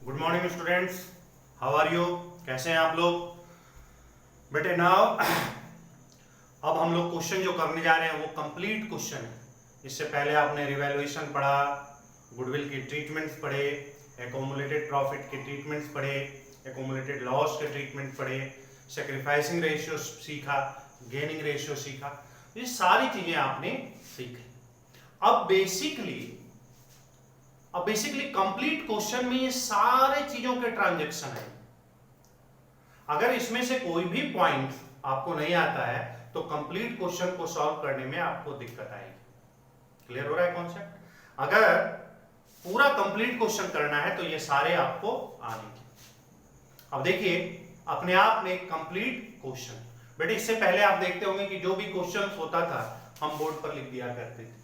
Good morning students, how are you? कैसे हैं आप लोग? बेटे नाउ अब हम लोग क्वेश्चन जो करने जा रहे हैं वो कंप्लीट क्वेश्चन है। इससे पहले आपने रिवैल्यूएशन पढ़ा, गुडविल की ट्रीटमेंट्स पढ़े, एकोमुलेटेड प्रॉफिट के ट्रीटमेंट्स पढ़े, एकोमुलेटेड लॉस के ट्रीटमेंट पढ़े, सैक्रिफाइसिंग रेशियो सीखा, गेनिंग रेशियो सीखा। ये सारी चीजें आपने सीखी। अब बेसिकली कंप्लीट क्वेश्चन में ये सारे चीजों के ट्रांजैक्शन है। अगर इसमें से कोई भी पॉइंट आपको नहीं आता है तो कंप्लीट क्वेश्चन को सॉल्व करने में आपको दिक्कत आएगी। क्लियर हो रहा है कॉन्सेप्ट? अगर पूरा कंप्लीट क्वेश्चन करना है तो ये सारे आपको आने। अब देखिए अपने आप में एक कंप्लीट क्वेश्चन। बेटे इससे पहले आप देखते होंगे कि जो भी क्वेश्चन होता था हम बोर्ड पर लिख दिया करते थे,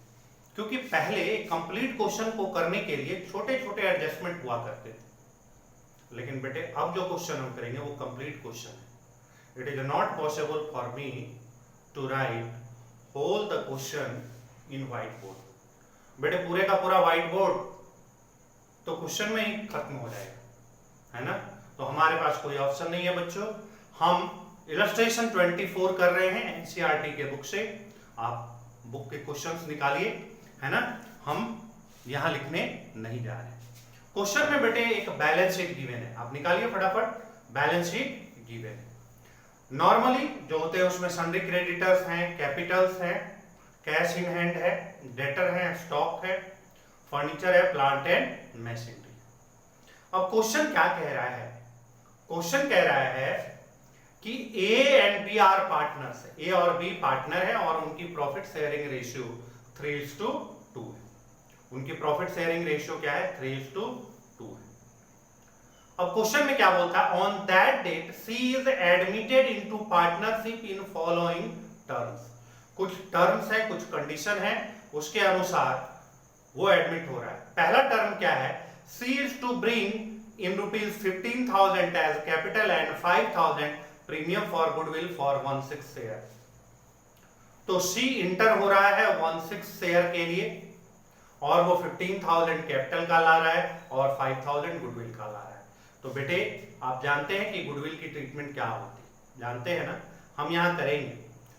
क्योंकि पहले कंप्लीट क्वेश्चन को करने के लिए छोटे छोटे एडजस्टमेंट हुआ करते थे। लेकिन बेटे अब जो क्वेश्चन हम करेंगे वो कंप्लीट क्वेश्चन है। It is not possible for me to write whole the question in white board. बेटे पूरे का पूरा व्हाइट बोर्ड तो क्वेश्चन में ही खत्म हो जाएगा, है ना? तो हमारे पास कोई ऑप्शन नहीं है बच्चों। हम इलस्ट्रेशन 24 कर रहे हैं एनसीईआरटी के बुक से। आप बुक के क्वेश्चंस निकालिए, है ना? हम यहां लिखने नहीं जा रहे। क्वेश्चन में बेटे एक बैलेंस शीट गिवन है, आप निकालिए फटाफट। बैलेंस शीट गिवन है। नॉर्मली जो होते हैं उसमें सन्ड्री क्रेडिटर्स हैं, कैपिटल्स हैं, कैश इन हैंड है, डेटर है, स्टॉक है, फर्नीचर है, प्लांट एंड मशीनरी। अब क्वेश्चन क्या कह रहा है? क्वेश्चन कह रहा है कि A and B are partners है। ए और बी पार्टनर है और उनकी प्रॉफिट शेयरिंग रेशियो 3:2 है। उनकी प्रॉफिट शेयरिंग रेशियो क्या है? 3:2 है। अब क्वेश्चन में क्या बोलता है? On that date C is admitted into partnership in following terms. कुछ टर्म्स है, कुछ कंडीशन है, उसके अनुसार वो एडमिट हो रहा है। पहला टर्म क्या है? C is to bring in ₹15,000 as capital and 5,000 premium for goodwill for 1/6 share. तो सी इंटर हो रहा है 1/6 शेयर के लिए और वो 15,000 कैपिटल का ला रहा है और 5,000 गुडविल का ला रहा है। तो बेटे आप जानते हैं कि गुडविल की ट्रीटमेंट क्या होती है, जानते हैं ना? हम यहां करेंगे।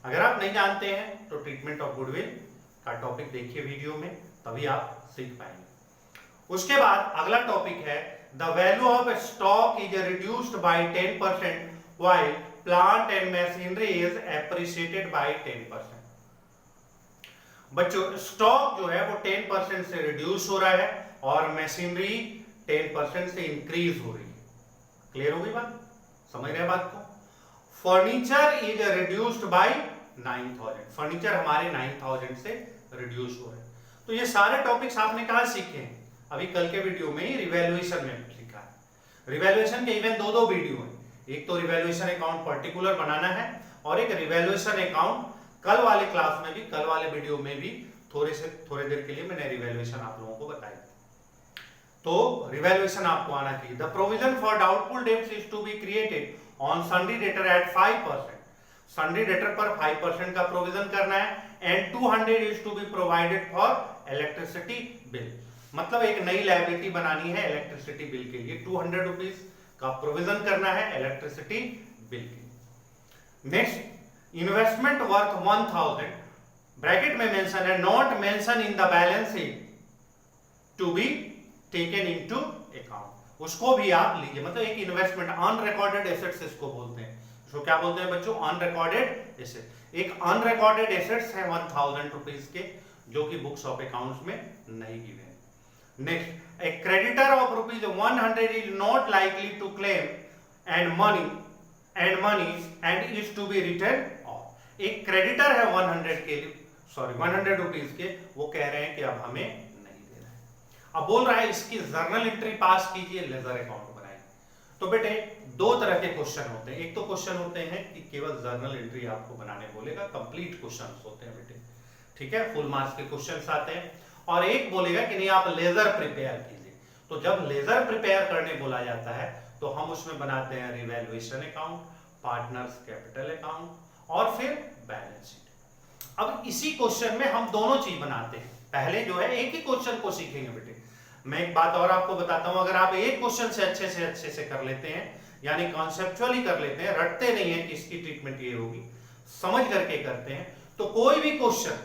अगर आप नहीं जानते हैं तो ट्रीटमेंट ऑफ गुडविल का टॉपिक देखिए वीडियो में, तभी आप सीख पाएंगे। उसके बाद अगला टॉपिक है the value of stock is reduced by 10% while plant and machinery is appreciated by 10%। बच्चों स्टॉक जो है वो 10% से रिड्यूस हो रहा है और मशीनरी 10% से इंक्रीज हो रही है। क्लियर हो गई बात? समझ रहे हैं बात को? Furniture is reduced by 9,000। Furniture हमारे 9,000 से रिड्यूस हो रहे हैं। तो ये सारे टॉपिक्स आपने कहां सीखे हैं? अभी कल के वीडियो में ही रिवैल्यूएशन में सीखा है। रिवैल्यूएशन के इवन दो वीडियो हैं। एक तो रिवैल्यूएशन अकाउंट पर्टिकुलर बनाना है और एक रिवैल्यूएशन अकाउंट कल वाले क्लास में भी, कल वाले वीडियो में भी थोड़े देर के लिए मैंने रिवैल्यूएशन आप लोगों को बताई। तो रिवैल्यूएशन आपको आना चाहिए। The provision for doubtful debts is to be created on sundry debtor at 5%। Sundry debtor पर 5% का प्रोविजन करना है and 200 is to be provided for electricity bill. मतलब एक नई लायबिलिटी बनानी है इलेक्ट्रिसिटी बिल के लिए, 200 रुपीज का प्रोविजन करना है इलेक्ट्रिसिटी बिल की। नेक्स्ट इन्वेस्टमेंट वर्थ 1,000 ब्रैकेट में मेंशन है, not mention in the balance sheet to be taken into account. उसको भी आप लीजिए। मतलब एक इन्वेस्टमेंट अनरिकॉर्डेड एसेट्स इसको बोलते हैं। इसको क्या बोलते हैं बच्चों? Unrecorded asset. एक अनरिकॉर्डेड एसेट्स है 1,000 रुपीज के, जो कि बुक्स ऑफ अकाउंट्स में नहीं गिवे हैं। Next, a creditor of ₹100 is not likely to claim and money is to be written off। एक क्रेडिटर है 100 रुपीज के, वो कह रहे हैं कि अब हमें नहीं दे रहा है। अब बोल रहा है इसकी जर्नल एंट्री पास कीजिए, लेजर अकाउंट बनाइए। तो बेटे दो तरह के क्वेश्चन होते हैं। एक तो क्वेश्चन होते हैं कि केवल जर्नल एंट्री आपको बनाने बोलेगा, कंप्लीट क्वेश्चन होते हैं बेटे, ठीक है? फुल मार्क्स के क्वेश्चन आते हैं। और एक बोलेगा कि नहीं आप लेजर प्रिपेयर कीजिए। तो जब लेजर प्रिपेयर करने बोला जाता है तो हम उसमें बनाते हैं revaluation account, partners capital account और फिर बैलेंस शीट। अब इसी क्वेश्चन में हम दोनों चीज बनाते हैं। पहले जो है एक ही क्वेश्चन को सीखेंगे बेटे, मैं एक बात और आपको बताता हूं, अगर आप एक क्वेश्चन से अच्छे से कर लेते हैं, यानी कॉन्सेप्चुअली कर लेते हैं, रटते नहीं है कि इसकी ट्रीटमेंट ये होगी, समझ करके करते हैं, तो कोई भी क्वेश्चन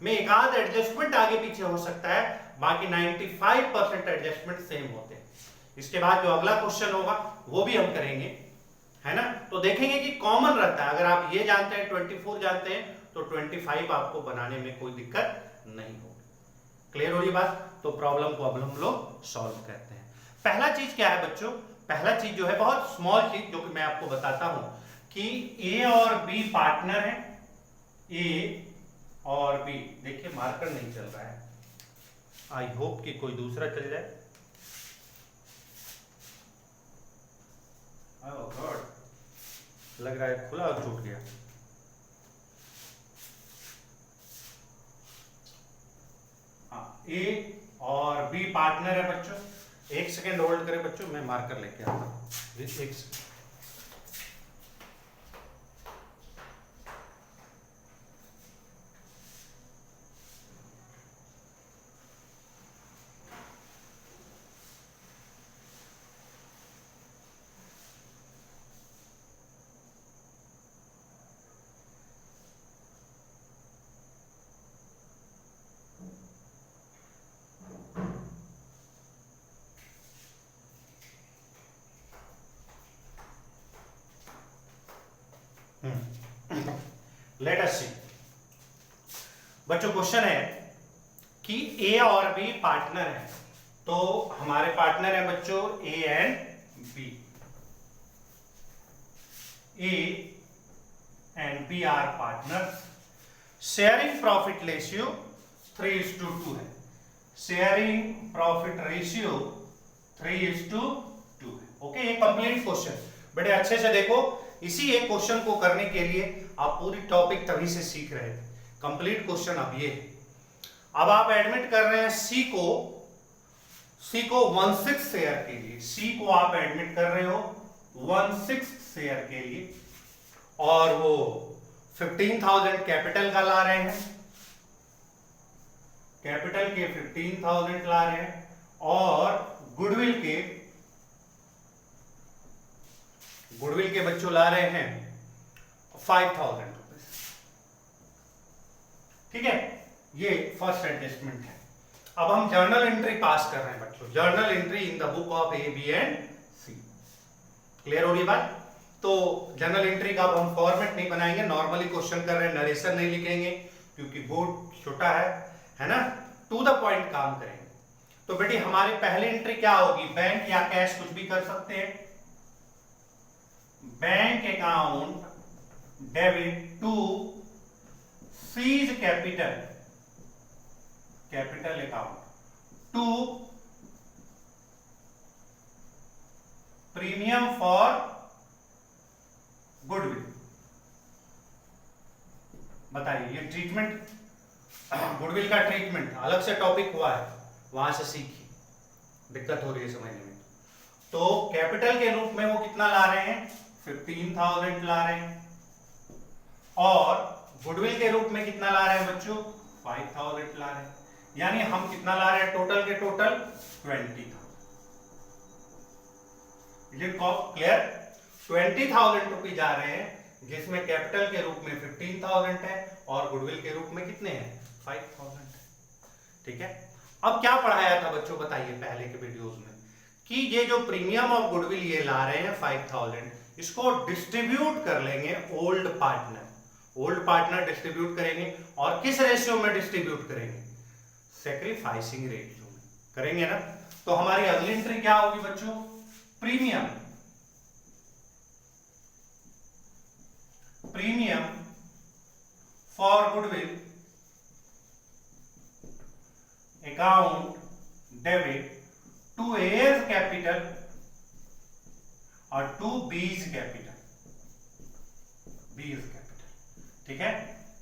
में एक आध एडजस्टमेंट आगे पीछे हो सकता है, बाकी 95% एडजस्टमेंट सेम होते हैं। इसके बाद जो अगला क्वेश्चन होगा वो भी हम करेंगे, है ना, तो देखेंगे कि कॉमन रहता है। अगर आप ये जानते हैं 24 जानते हैं तो 25 आपको बनाने में कोई दिक्कत नहीं होगी। क्लियर हो रही बात? तो प्रॉब्लम को अब हम लोग सॉल्व करते हैं। पहला चीज क्या है बच्चों? पहला चीज जो है बहुत स्मॉल चीज, जो कि मैं आपको बताता हूं कि ए और बी पार्टनर है, ए और बी, देखिए मार्कर नहीं चल रहा है, आई होप कि कोई दूसरा चल जाए। ओह गॉड, लग रहा है खुला और छूट गया। ए और बी पार्टनर है बच्चों। एक सेकेंड होल्ड करें बच्चों, मैं मार्कर लेके आता हूं। एक सेकेंड। लेट अस सी बच्चों, क्वेश्चन है कि ए और बी पार्टनर है, तो हमारे पार्टनर है बच्चों A and B. A and B are partner, sharing profit ratio 3:2 है। शेयरिंग प्रॉफिट रेशियो 3:2 है। ओके, ये कंप्लीट क्वेश्चन, बड़े अच्छे से देखो। इसी एक क्वेश्चन को करने के लिए आप पूरी टॉपिक तभी से सीख रहे थे। कंप्लीट क्वेश्चन अब ये है। अब आप एडमिट कर रहे हैं सी को 1/6 शेयर के लिए। सी को आप एडमिट कर रहे हो 1/6 शेयर के लिए, और वो 15,000 कैपिटल का ला रहे हैं, कैपिटल के 15,000 ला रहे हैं, और गुडविल के बच्चों ला रहे हैं 5,000 रुपीज। ठीक है, ये फर्स्ट एडजस्टमेंट है। अब हम जर्नल एंट्री पास कर रहे हैं बच्चों, journal entry in the book of A, B and C. Clear हो रही बात? तो जर्नल एंट्री का अब हम फॉर्मेट नहीं बनाएंगे, नॉर्मली क्वेश्चन कर रहे हैं, नरेशन नहीं लिखेंगे क्योंकि बोर्ड छोटा है ना, टू द पॉइंट काम करेंगे। तो बेटी हमारी पहली एंट्री क्या होगी? बैंक या कैश, कुछ भी कर सकते हैं। Bank account debit to C's capital account to premium for goodwill. बताइए, ये ट्रीटमेंट, गुडविल का ट्रीटमेंट अलग से टॉपिक हुआ है, वहां से सीखिए, दिक्कत हो रही है समझने में। तो कैपिटल के रूप में वो कितना ला रहे हैं? 15,000 ला रहे हैं, और गुडविल के रूप में कितना ला रहे हैं बच्चों? 5,000 ला रहे हैं। यानी हम कितना ला रहे हैं टोटल के टोटल? 20,000। क्लियर? 20,000 रुपीज आ रहे हैं, जिसमें कैपिटल के रूप में 15,000 है और गुडविल के रूप में कितने हैं? 5,000 है। ठीक है, अब क्या पढ़ाया था बच्चों बताइए पहले के वीडियोस में, कि ये जो प्रीमियम और गुडविल ये ला रहे हैं 5,000, इसको डिस्ट्रीब्यूट कर लेंगे ओल्ड पार्टनर डिस्ट्रीब्यूट करेंगे, और किस रेशियो में डिस्ट्रीब्यूट करेंगे? सैक्रिफाइसिंग रेशियो में करेंगे ना। तो हमारी अगली एंट्री क्या होगी बच्चों? Premium for goodwill account debit to A's capital और टू बीज कैपिटल। ठीक है,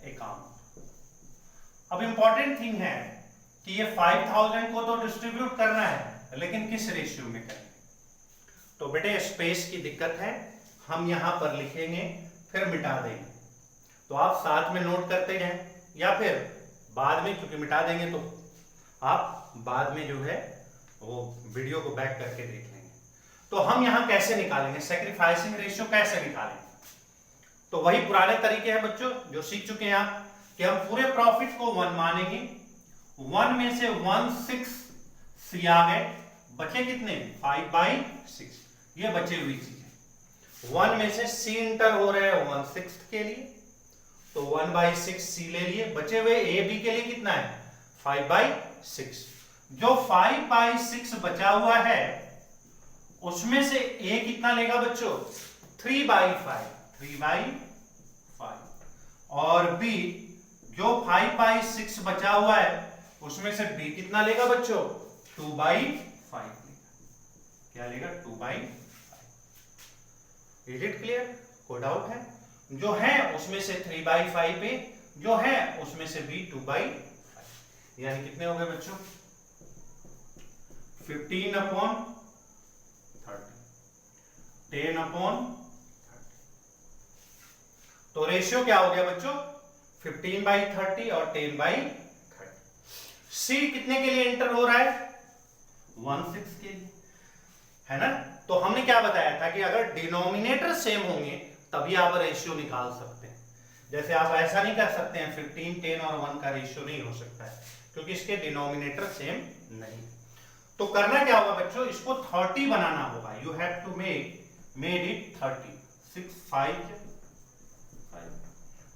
अकाउंट। अब इंपॉर्टेंट थिंग है कि ये 5,000 को तो डिस्ट्रीब्यूट करना है, लेकिन किस रेशियो में करेंगे? तो बेटे स्पेस की दिक्कत है, हम यहां पर लिखेंगे फिर मिटा देंगे। तो आप साथ में नोट करते जाएं, या फिर बाद में, क्योंकि मिटा देंगे तो आप बाद में जो है वो वीडियो को बैक करके देख लेंगे। तो हम यहां कैसे निकालेंगे सेक्रीफाइसिंग रेशियो, कैसे निकालेंगे? तो वही पुराने तरीके हैं बच्चों जो सीख चुके हैं आप, कि हम पूरे प्रॉफिट को 1 मानेंगे, 1 में से 1/6 सी आ गए, बचे कितने 5/6, ये बचे हुई चीजें। 1 में से सी इंटर हो रहे हैं 1/6 के लिए, तो 1/6 सी ले लिए, बचे हुए ए बी के लिए कितना है 5/6। जो 5/6 बचा हुआ है उसमें से ए कितना लेगा बच्चों 3/5, 3/5, और बी जो 5/6 बचा हुआ है उसमें से बी कितना लेगा बच्चों 2/5 लेगा। क्या लेगा 2/5। Is it clear? कोई डाउट है? जो है उसमें से 3/5 पे, जो है उसमें से बी 2/5, यानी कितने हो गए बच्चों 15/30, 10/30। तो रेशियो क्या हो गया बच्चों 15/30 और 10/30। सी कितने के लिए इंटर हो रहा है 1/6 के लिए, है ना? तो हमने क्या बताया था कि अगर डिनोमिनेटर सेम होंगे तभी आप रेशियो निकाल सकते हैं। जैसे आप ऐसा नहीं कर सकते हैं 15, 10 और 1 का रेशियो नहीं हो सकता है क्योंकि इसके डिनोमिनेटर सेम नहीं। तो करना क्या होगा बच्चों, इसको 30 बनाना होगा। You have to made it 30। 6 5,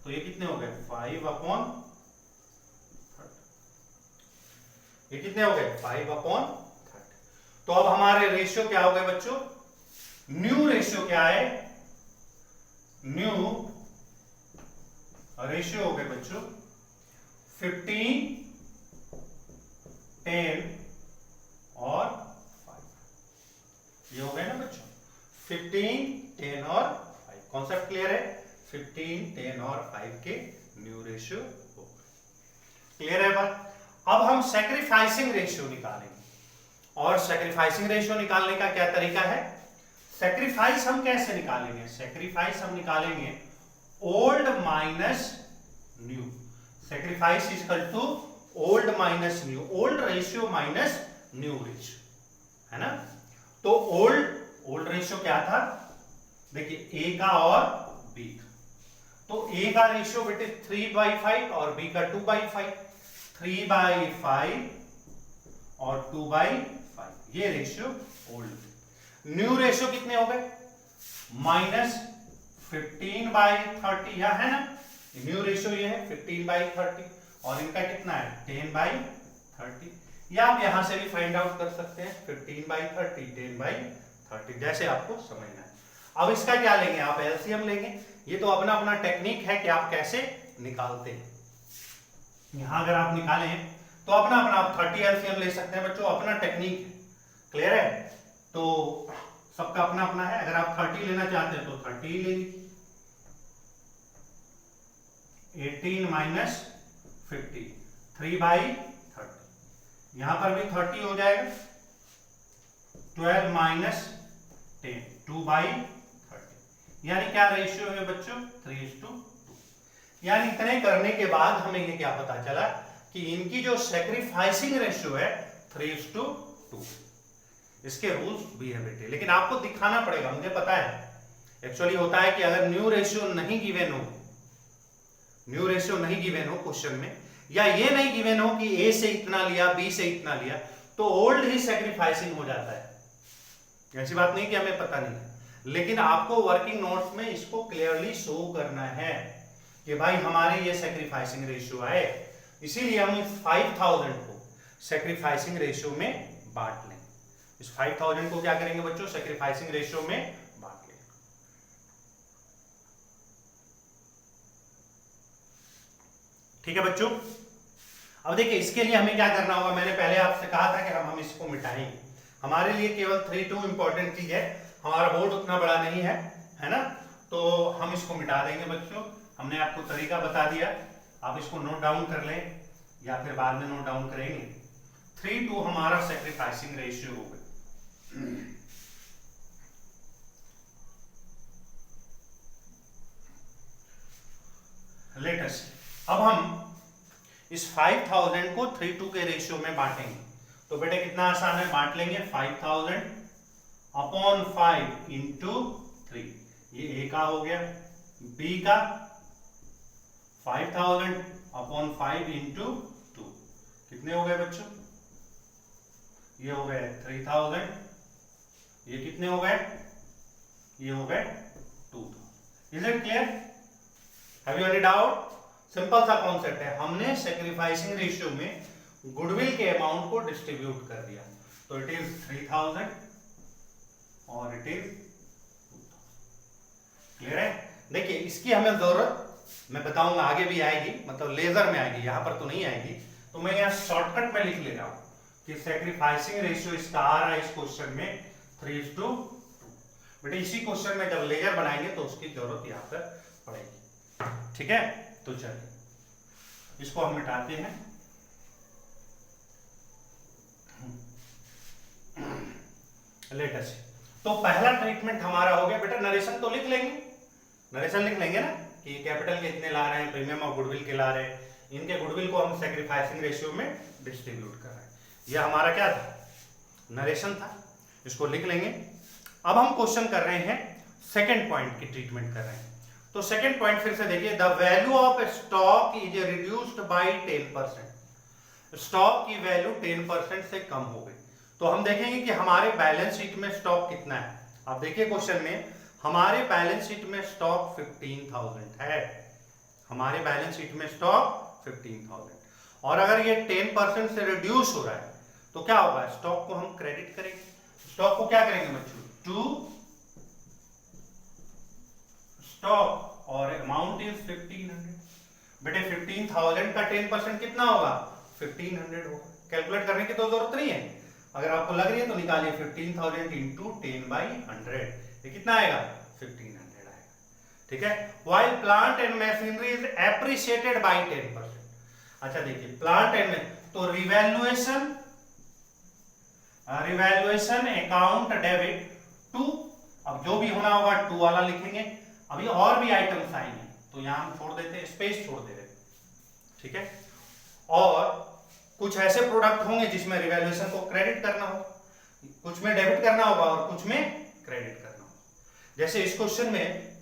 तो ये कितने हो गए 5/30। ये कितने हो गए 5/30। तो अब हमारे रेशियो क्या हो गए बच्चों, न्यू रेशियो क्या है, न्यू रेशियो हो गए बच्चों 15, 10 और 5। ये हो गए ना बच्चों 15, 10 और 5। कॉन्सेप्ट क्लियर है? 15, 10 और 5 के न्यू रेशियो हो गए। क्लियर है बात? अब हम सैक्रिफाइसिंग रेशियो निकालेंगे। और सैक्रिफाइसिंग रेशियो निकालने का क्या तरीका है, सैक्रिफाइस हम कैसे निकालेंगे, सैक्रिफाइस हम निकालेंगे old minus new. Sacrifice is equal to old minus new, old ratio minus new ratio, है ना? तो ओल्ड रेशियो क्या था, देखिए ए का और बी का। तो ए का रेशियो बेटे 3/5 और बी का 2/5, 3/5 और 2/5, ये रेशियो ओल्ड। न्यू रेशियो कितने हो गए -15/30, यह है ना न्यू रेशियो, ये है 15/30 और इनका कितना है 10/30। या आप यहां से भी फाइंड आउट कर सकते हैं 15/30, 10/30, जैसे आपको समझना है। अब इसका क्या लेंगे आप, एलसीएम लेंगे। ये तो अपना अपना टेक्निक है कि आप कैसे निकालते हैं। यहां अगर आप निकालें तो अपना अपना आप 30 एलसीएम ले सकते हैं बच्चों, अपना टेक्निक है। क्लियर है? तो सबका अपना अपना है। अगर आप 30 लेना चाहते हैं तो 30 ले लीजिए। 18 माइनस 50, 3/30। यहां पर भी 30 हो जाएगा। 12 माइनस 10, 2/30। यानी क्या रेशियो है बच्चों 3:2। यानी इतने करने के बाद हमें ये क्या पता चला कि इनकी जो सैक्रिफाइसिंग रेशियो है 3:2। इसके रूल्स भी है बेटे, लेकिन आपको दिखाना पड़ेगा। मुझे पता है एक्चुअली होता है कि अगर न्यू रेशियो नहीं गिवन हो, न्यू रेशियो नहीं गिवन हो क्वेश्चन में, या ये नहीं गिवन हो कि ए से इतना लिया बी से इतना लिया, तो ओल्ड ही सैक्रिफाइसिंग हो जाता है। ऐसी बात नहीं कि हमें पता नहीं है, लेकिन आपको वर्किंग नोट्स में इसको क्लियरली शो करना है कि भाई हमारे ये सैक्रिफाइसिंग रेशियो आए। इसीलिए हम इस 5000 को सैक्रिफाइसिंग रेशियो में बांट लें। इस 5000 को क्या करेंगे बच्चों सैक्रिफाइसिंग रेशियो में बांट लें। ठीक है बच्चों? अब देखिए इसके लिए हमें क्या करना होगा, मैंने पहले आपसे कहा था कि हम इसको मिटाएंगे। हमारे लिए केवल 3:2 इंपॉर्टेंट चीज है, हमारा बोर्ड उतना बड़ा नहीं है ना? तो हम इसको मिटा देंगे बच्चों। हमने आपको तरीका बता दिया, आप इसको नोट डाउन कर लें या फिर बाद में नोट डाउन करेंगे। 3:2 हमारा सैक्रिफाइसिंग रेशियो होगा। लेटेस्ट अब हम इस 5000 को 3:2 के रेशियो में बांटेंगे। तो बेटे कितना आसान है, बांट लेंगे 5000 अपॉन 5 इंटू 3, ये ए का हो गया, बी का 5000 अपॉन 5 इंटू 2, कितने हो गए बच्चों, ये हो गए 3000, ये कितने हो गए, ये हो गए 2000। Is it clear? Have you any doubt? Simple सा कॉन्सेप्ट है, हमने सैक्रिफाइसिंग रेशियो में गुडविल के अमाउंट को डिस्ट्रीब्यूट कर दिया, तो इट इज 3000 और इट इज 2000। क्लियर है? देखिए इसकी हमें जरूरत, मैं बताऊंगा आगे भी आएगी, मतलब लेजर में आएगी, यहां पर तो नहीं आएगी, तो मैं यहां शॉर्टकट में लिख ले रहा हूं कि सैक्रिफाइसिंग रेशियो इसका आ रहा है इस क्वेश्चन में 3:2। बेटे इसी क्वेश्चन में जब लेजर बनाएंगे तो उसकी जरूरत यहां पर पड़ेगी। ठीक है, तो चलिए इसको हम मिटाते हैं। लेटेस्ट, तो पहला ट्रीटमेंट हमारा हो गया। बेटा नरेशन तो लिख लेंगे, नरेशन लिख लेंगे ना कि कैपिटल के इतने ला रहे हैं, प्रीमियम और गुडविल के ला रहे हैं, इनके गुडविल को हम सैक्रिफाइसिंग रेशियो में डिस्ट्रीब्यूट कर रहे हैं। यह हमारा क्या था, नरेशन था, इसको लिख लेंगे। अब हम क्वेश्चन कर रहे हैं सेकंड पॉइंट की ट्रीटमेंट कर रहे हैं। तो सेकंड पॉइंट फिर से देखिए, the value of stock is reduced by 10%। Stock की वैल्यू 10% से कम हो गई, तो हम देखेंगे कि हमारे बैलेंस शीट में स्टॉक कितना है। आप देखिए क्वेश्चन में हमारे बैलेंस शीट में स्टॉक 15,000 है, हमारे बैलेंस शीट में स्टॉक 15,000, और अगर ये 10% से रिड्यूस हो रहा है तो क्या होगा, स्टॉक को हम क्रेडिट करेंगे। स्टॉक को क्या करेंगे बच्चों, टू स्टॉक और अमाउंट इज 1500। बेटे 15,000 का 10% कितना होगा, 1500 होगा। कैलकुलेट करने की तो जरूरत नहीं है, अगर आपको लग रही है तो निकालिए 15,000 इंटू 10/100, ये कितना आएगा, 1500 आएगा। ठीक है, while plant and machinery is appreciated by 10%। अच्छा देखिए प्लांट एंड, तो रिवैल्यूएशन अकाउंट डेबिट टू, अब जो भी होना होगा टू वाला लिखेंगे। अभी और भी आइटम्स आएंगे तो यहां हम छोड़ देते हैं, स्पेस छोड़ दे रहे, ठीक है। और कुछ ऐसे प्रोडक्ट होंगे जिसमें रिवैल्यूएशन को क्रेडिट करना हो, कुछ में डेबिट करना होगा और कुछ में क्रेडिट करना होगा। जैसे इस क्वेश्चन में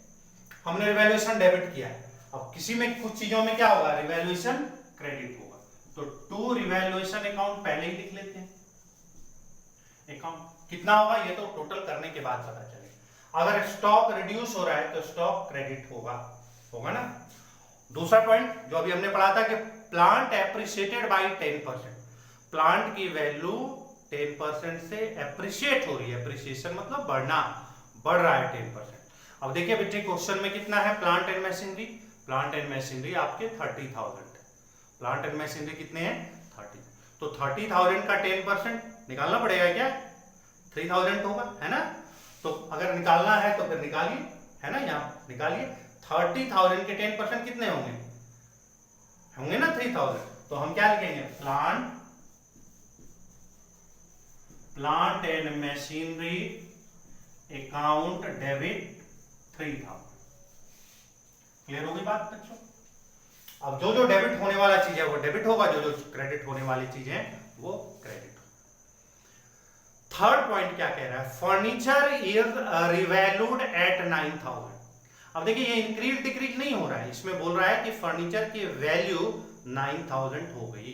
हमने रिवैल्यूएशन डेबिट किया है, अब किसी में कुछ चीजों में क्या होगा, रिवैल्यूएशन क्रेडिट होगा, तो टू रिवैल्यूएशन अकाउंट पहले ही लिख लेते हैं। अकाउंट कितना होगा ये तो टोटल करने के बाद पता चलेगा। अगर स्टॉक रिड्यूस हो रहा है तो स्टॉक क्रेडिट होगा ना। दूसरा पॉइंट जो अभी हमने पढ़ा था कि प्लांट एप्रिशिएटेड बाय 10%, प्लांट की वैल्यू 10% से एप्रिशिएट हो रही है, एप्रिसिएशन मतलब बढ़ रहा है 10%। अब देखिए बेटे क्वेश्चन में कितना है, plant and machinery, plant and machinery आपके 30,000 है, प्लांट एंड मशीनरी कितने हैं 30, तो 30,000 का 10% निकालना पड़ेगा क्या, 3,000 होगा, है ना। तो अगर निकालना है तो फिर निकालिए, है ना, यहाँ निकालिए। 30,000 के 10% कितने होंगे ना 3,000, तो हम क्या लिखेंगे, plant and machinery account debit 3,000। Clear होगी बात बच्चों। अब जो जो डेबिट होने वाला चीज है वो डेबिट होगा, जो जो क्रेडिट होने वाली चीज है वो क्रेडिट। थर्ड पॉइंट क्या कह रहा है, फर्नीचर इज रिवैल्यूड एट 9,000। अब देखिए ये इंक्रीज डिक्रीज नहीं हो रहा है, इसमें बोल रहा है कि फर्नीचर की वैल्यू 9,000 हो गई।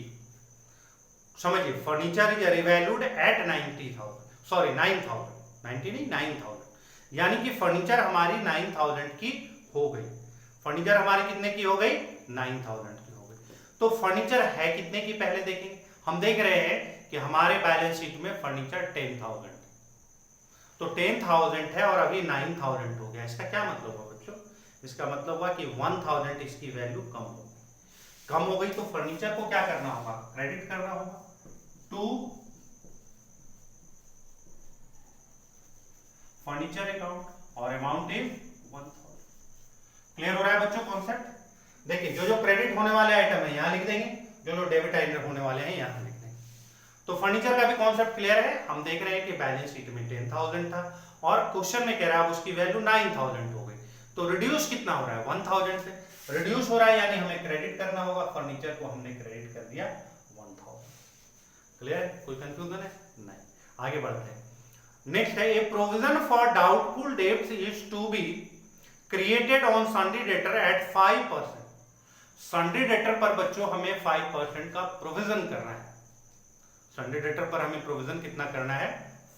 समझिए, फर्नीचर इज रिवैल्यूड एट 9,000, 90 नहीं 9,000, यानी कि फर्नीचर हमारी 9,000 की हो गई। फर्नीचर हमारी कितने की हो गई, 9,000 की हो गई। तो फर्नीचर है कितने की पहले देखेंगे। हम देख रहे हैं कि हमारे बैलेंस शीट में फर्नीचर 10,000, तो 10,000 है और अभी 9,000 हो गया। इसका क्या मतलब हुआ बच्चों, इसका मतलब हुआ कि 1,000 इसकी वैल्यू कम हो गई, तो फर्नीचर को क्या करना होगा, क्रेडिट करना होगा टू फर्नीचर अकाउंट और अमाउंट इज 1,000। क्लियर हो रहा है बच्चों कॉन्सेप्ट। देखिए जो जो क्रेडिट होने वाले आइटम है यहां लिख देंगे, जो जो डेबिट आइटम होने वाले हैं यहां लिख देंगे। तो फर्नीचर का भी कॉन्सेप्ट क्लियर है। हम देख रहे हैं कि बैलेंस शीट में 10,000 था और क्वेश्चन में कह रहा है उसकी वैल्यू 9,000 हो गई, तो रिड्यूस कितना हो रहा है, 1,000 से रिड्यूस हो रहा है, यानी हमें क्रेडिट करना होगा। फर्नीचर को हमने क्रेडिट कर दिया 1,000। क्लियर? कोई कंफ्यूजन है? नहीं। आगे बढ़ते हैं। नेक्स्ट है a provision for doubtful debts is to be created on sundry debtor at 5%। Sundry debtor पर बच्चों हमें 5% का प्रोविजन करना है। सन्डी डेटर पर हमें प्रोविजन कितना करना है?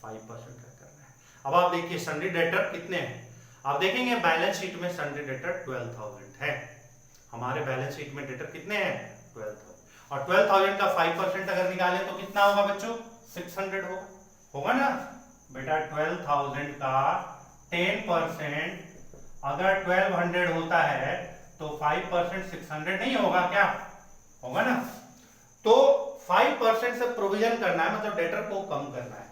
5% का करना है। अब आप देखिए सन्डी डेटर कितने हैं। आप देखेंगे बैलेंस शीट में सन्डी डेटर 12,000 है। हमारे बैलेंस शीट में डेटर कितने हैं? 12,000। और 12,000 का 5% अगर निकालें तो कितना होगा बच्चों? 600 होगा ना बेटा। 12,000 का 10% अगर 1200 होता है तो 5% 600 नहीं होगा क्या? होगा ना। तो 5% से प्रोविजन करना है, मतलब डेटर को कम करना है,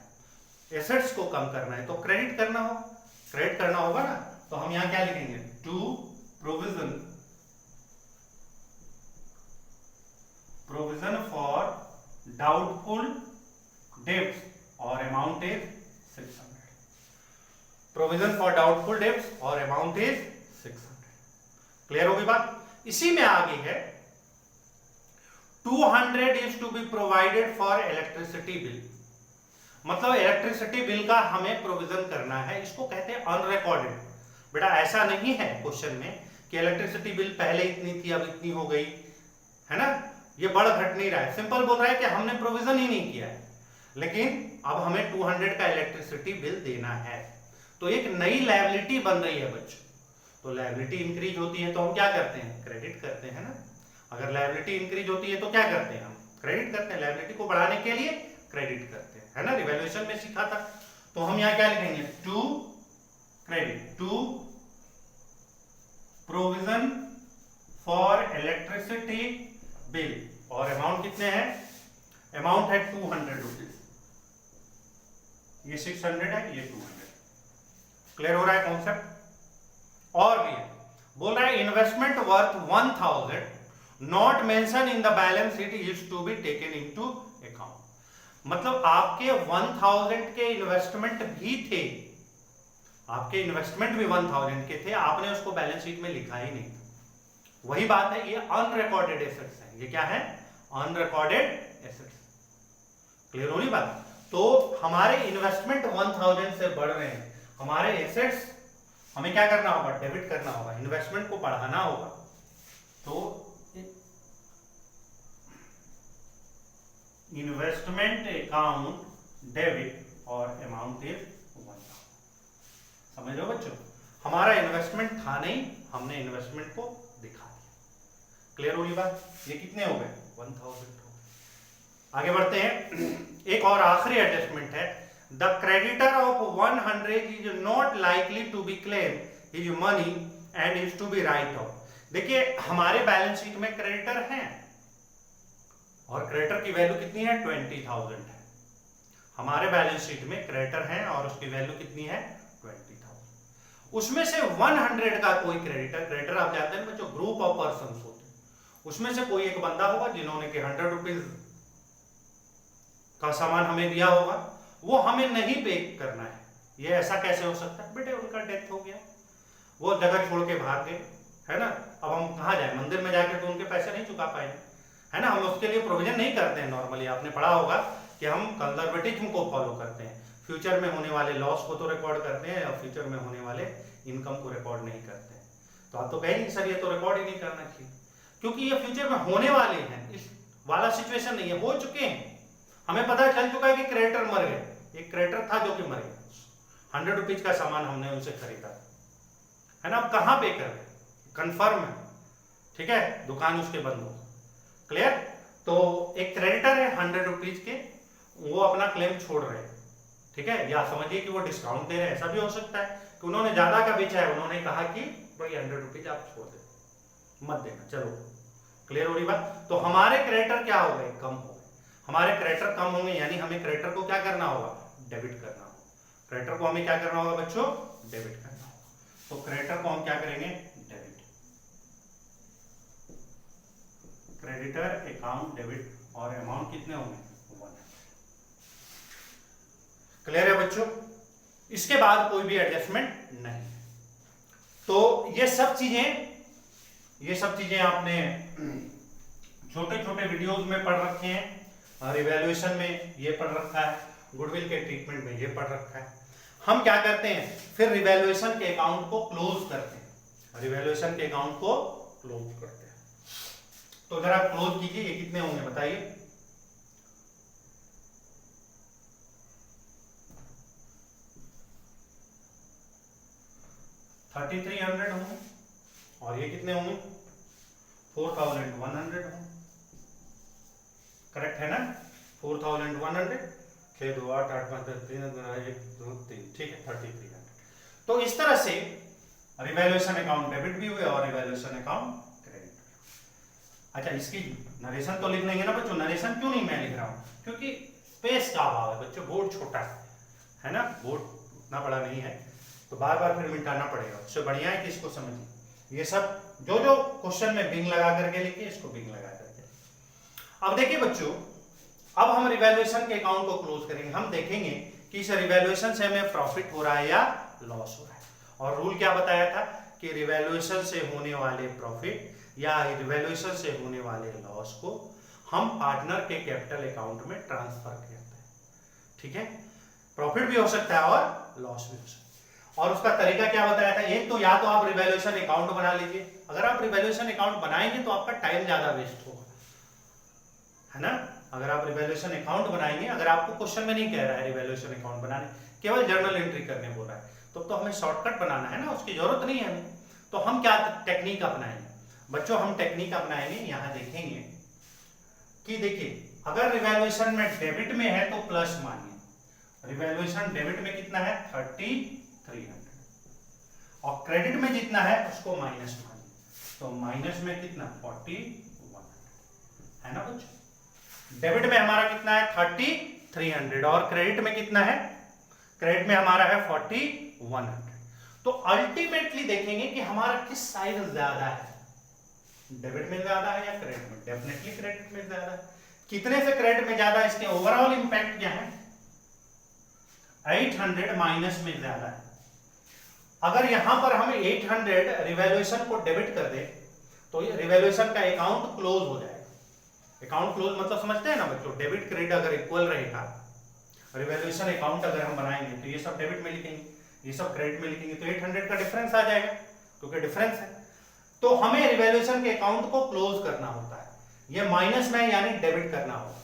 एसेट्स को कम करना है, तो क्रेडिट करना होगा ना। तो हम यहां क्या लिखेंगे? To provision for doubtful debts और amount is 600। Provision for doubtful debts और अमाउंट इज 600। क्लियर होगी बात? इसी में आगे है 200 is to be provided for electricity bill. मतलब इलेक्ट्रिसिटी बिल का हमें प्रोविजन करना है। इसको कहते हैं अनरिकॉर्डेड। बेटा ऐसा नहीं है क्वेश्चन में कि इलेक्ट्रिसिटी बिल पहले इतनी थी अब इतनी हो गई, है ना। ये बढ़ घट नहीं रहा है, सिंपल बोल रहा है कि हमने प्रोविजन ही नहीं किया है, लेकिन अब हमें 200 का इलेक्ट्रिसिटी बिल देना है। तो एक नई लायबिलिटी बन रही है बच्चों। तो लायबिलिटी इंक्रीज होती है तो हम क्या करते हैं? क्रेडिट करते हैं ना। अगर लायबिलिटी इंक्रीज होती है तो क्या करते हैं? हम क्रेडिट करते हैं। लायबिलिटी को बढ़ाने के लिए क्रेडिट करते हैं, है ना। रिवैल्यूएशन में सीखा था। तो हम यहां क्या लिखेंगे? To credit, to provision for electricity bill. और अमाउंट कितने हैं? अमाउंट है 200 रुपीज। ये 600 है, ये 200। क्लियर हो रहा है कॉन्सेप्ट? और भी है, बोल रहा है investment worth 1000 not mention in the balance sheet is to be taken into account. मतलब आपके 1000 के इन्वेस्टमेंट भी थे, आपके इन्वेस्टमेंट भी 1000 के थे, आपने उसको बैलेंस शीट में लिखा ही नहीं था। वही बात है, ये अनरिकॉर्डेड एसेट्स है। ये क्या है? Unrecorded assets. क्लियर हो रही बात? तो हमारे इन्वेस्टमेंट 1000 से बढ़ रहे हैं, हमारे एसेट्स हमें क्या करना होगा? डेबिट करना होगा, इन्वेस्टमेंट को बढ़ाना होगा। तो इन्वेस्टमेंट अकाउंट डेबिट और अमाउंट इज 1000। समझ रहे हो बच्चों? हमारा इन्वेस्टमेंट था नहीं, हमने इन्वेस्टमेंट को दिखा दिया। क्लियर हो रही बात? ये कितने हो गए? 1000 हो गए। आगे बढ़ते हैं। एक और आखिरी एडजस्टमेंट है। The creditor of 100 is not likely to be claim his money and is to be write off. देखिए हमारे बैलेंस शीट में क्रेडिटर हैं और क्रेडिटर की वैल्यू कितनी है? 20,000 है। हमारे बैलेंस शीट में क्रेडिटर हैं और उसकी वैल्यू कितनी है? 20,000। उसमें से 100 का कोई क्रेडिटर आप जानते हैं बच्चों, ग्रुप ऑफ पर्संस होते हैं, उसमें से कोई एक बंदा होगा जिन्होंने कि 100 रुपीज का सामान हमें दिया होगा, वो हमें नहीं पे करना है। ये ऐसा कैसे हो सकता है? बेटे उनका डेथ हो गया, वो जगह छोड़ के भाग गए, है ना। अब हम कहाँ जाए? मंदिर में जाकर तो उनके पैसे नहीं चुका पाएंगे, है ना। हम उसके लिए प्रोविजन नहीं करते हैं। नॉर्मली आपने पढ़ा होगा कि हम कंजर्वेटिज्म को फॉलो करते हैं। फ्यूचर में होने वाले लॉस को तो रिकॉर्ड करते हैं और फ्यूचर में होने वाले इनकम को रिकॉर्ड नहीं करते हैं। तो आप तो कहेंगे सर ये तो रिकॉर्ड ही नहीं करना चाहिए, क्योंकि ये फ्यूचर में होने वाले हैं। इस वाला सिचुएशन नहीं है, हो चुके हैं। हमें पता चल चुका है कि क्रेडिटर मर गए। एक क्रेडिटर था जो कि मर गया, 100 रुपीज का सामान हमने उनसे खरीदा, है ना। अब कहां पे कर रहे? कंफर्म है, ठीक है, दुकान उसके बंद हो। क्लियर? तो एक क्रेडिटर है 100 रुपीज के, वो अपना क्लेम छोड़ रहे हैं, ठीक है। या समझिए कि वो डिस्काउंट दे रहे हैं, ऐसा भी हो सकता है कि उन्होंने ज्यादा का बेचा है, उन्होंने कहा कि भाई 100 रुपीज आप छोड़ दे, मत देना। चलो क्लियर हो रही बात? तो हमारे क्रेडिटर क्या हो गए? कम हो गए। हमारे क्रेडिटर कम होंगे यानी हमें क्रेडिटर को क्या करना होगा? डेबिट करना होगा। क्रेडिटर को हमें क्या करना होगा बच्चों? डेबिट करना होगा। तो क्रेडिटर को हम क्या करेंगे? डेबिट। क्रेडिटर अकाउंट डेबिट और अमाउंट कितने होंगे? 100। क्लियर है बच्चों? इसके बाद कोई भी एडजस्टमेंट नहीं। तो ये सब चीजें आपने छोटे छोटे वीडियोस में पढ़ रखे हैं। रिवैल्यूएशन में ये पढ़ रखा है, गुडविल के ट्रीटमेंट में ये पढ़ रखा है। हम क्या करते हैं फिर रिवैल्यूएशन के अकाउंट को क्लोज करते हैं, रिवैल्यूएशन के अकाउंट को क्लोज करते हैं। तो जरा क्लोज कीजिए, ये कितने होंगे बताइए? $3,300 होंगे और ये कितने होंगे? 4,100 होंगे। करेक्ट है ना? 4,100 6 2 8 8 5 3 1 2 3, ठीक है 3,300। तो इस तरह से रिवैल्यूएशन अकाउंट डेबिट भी हुए और रिवैल्यूएशन अकाउंट क्रेडिट। अच्छा, इसकी नरेशन तो लिख लेंगे ना बच्चों? नरेशन क्यों नहीं मैं लिख रहा हूँ? क्योंकि स्पेस का अभाव है बच्चों, बोर्ड छोटा है ना, बोर्ड उतना बड़ा नहीं है, तो बार बार फिर मिटाना पड़ेगा। उससे बढ़िया है कि इसको समझिए। ये सब जो जो क्वेश्चन में बिंग लगा करके लिखिए, इसको बिंग लगा करके। अब देखिए बच्चों, अब हम रिवैल्यूएशन के अकाउंट को क्लोज करेंगे। हम देखेंगे कि इस रिवैल्यूएशन से हमें प्रॉफिट हो रहा है या लॉस हो रहा है। और रूल क्या बताया था कि रिवैल्यूएशन से होने वाले प्रॉफिट या रिवैल्यूएशन से होने वाले लॉस को हम पार्टनर के कैपिटल अकाउंट में ट्रांसफर करते हैं। ठीक है, प्रॉफिट भी हो सकता है और लॉस भी हो सकता है। और उसका तरीका क्या बताया था? एक तो या तो आप रिवैल्यूएशन अकाउंट बना लीजिए। अगर आप रिवैल्यूएशन अकाउंट बनाएंगे तो आपका टाइम ज्यादा वेस्ट होगा, है ना? अगर आप रिवैल्यूएशन अकाउंट बनाएंगे, अगर आपको क्वेश्चन में नहीं कह रहा है रिवैल्यूएशन अकाउंट बनाने, केवल जर्नल एंट्री करने बोल रहा है, तो हमें शॉर्टकट बनाना है ना, उसकी जरूरत नहीं है हमें। तो हम क्या टेक्निक अपनाएंगे बच्चों? हम टेक्निक अपनाएंगे, यहां देखेंगे कि देखिए अगर रिवैल्यूएशन में डेबिट में है तो प्लस मानिए, रिवैल्यूएशन डेबिट में कितना है? 3,300 और क्रेडिट में जितना है उसको माइनस मानिए, तो माइनस में कितना? 4,100 है ना बच्चों? डेबिट में हमारा कितना है? 3,300 और क्रेडिट में कितना है? क्रेडिट में हमारा है 4,100। तो अल्टीमेटली देखेंगे कि हमारा किस साइड ज्यादा है, डेबिट में ज्यादा है या क्रेडिट में? डेफिनेटली क्रेडिट में ज्यादा है। कितने से क्रेडिट में ज्यादा? इसके ओवरऑल इंपैक्ट क्या है? 800 माइनस में ज्यादा है। अगर यहां पर हम 800 रिवैल्यूएशन को डेबिट कर दे तो ये रिवैल्यूएशन का अकाउंट क्लोज हो जाएगा। अकाउंट क्लोज मतलब समझते हैं ना बच्चों? डेबिट क्रेडिट अगर इक्वल रहेगा, रिवैल्यूएशन अकाउंट अगर हम बनाएंगे तो ये सब डेबिट में लिखेंगे, ये सब क्रेडिट में लिखेंगे, तो 800 का डिफरेंस आ जाएगा, क्योंकि डिफरेंस है। तो हमें रिवैल्यूएशन के अकाउंट को क्लोज करना होता है, ये माइनस में यानी डेबिट करना होगा।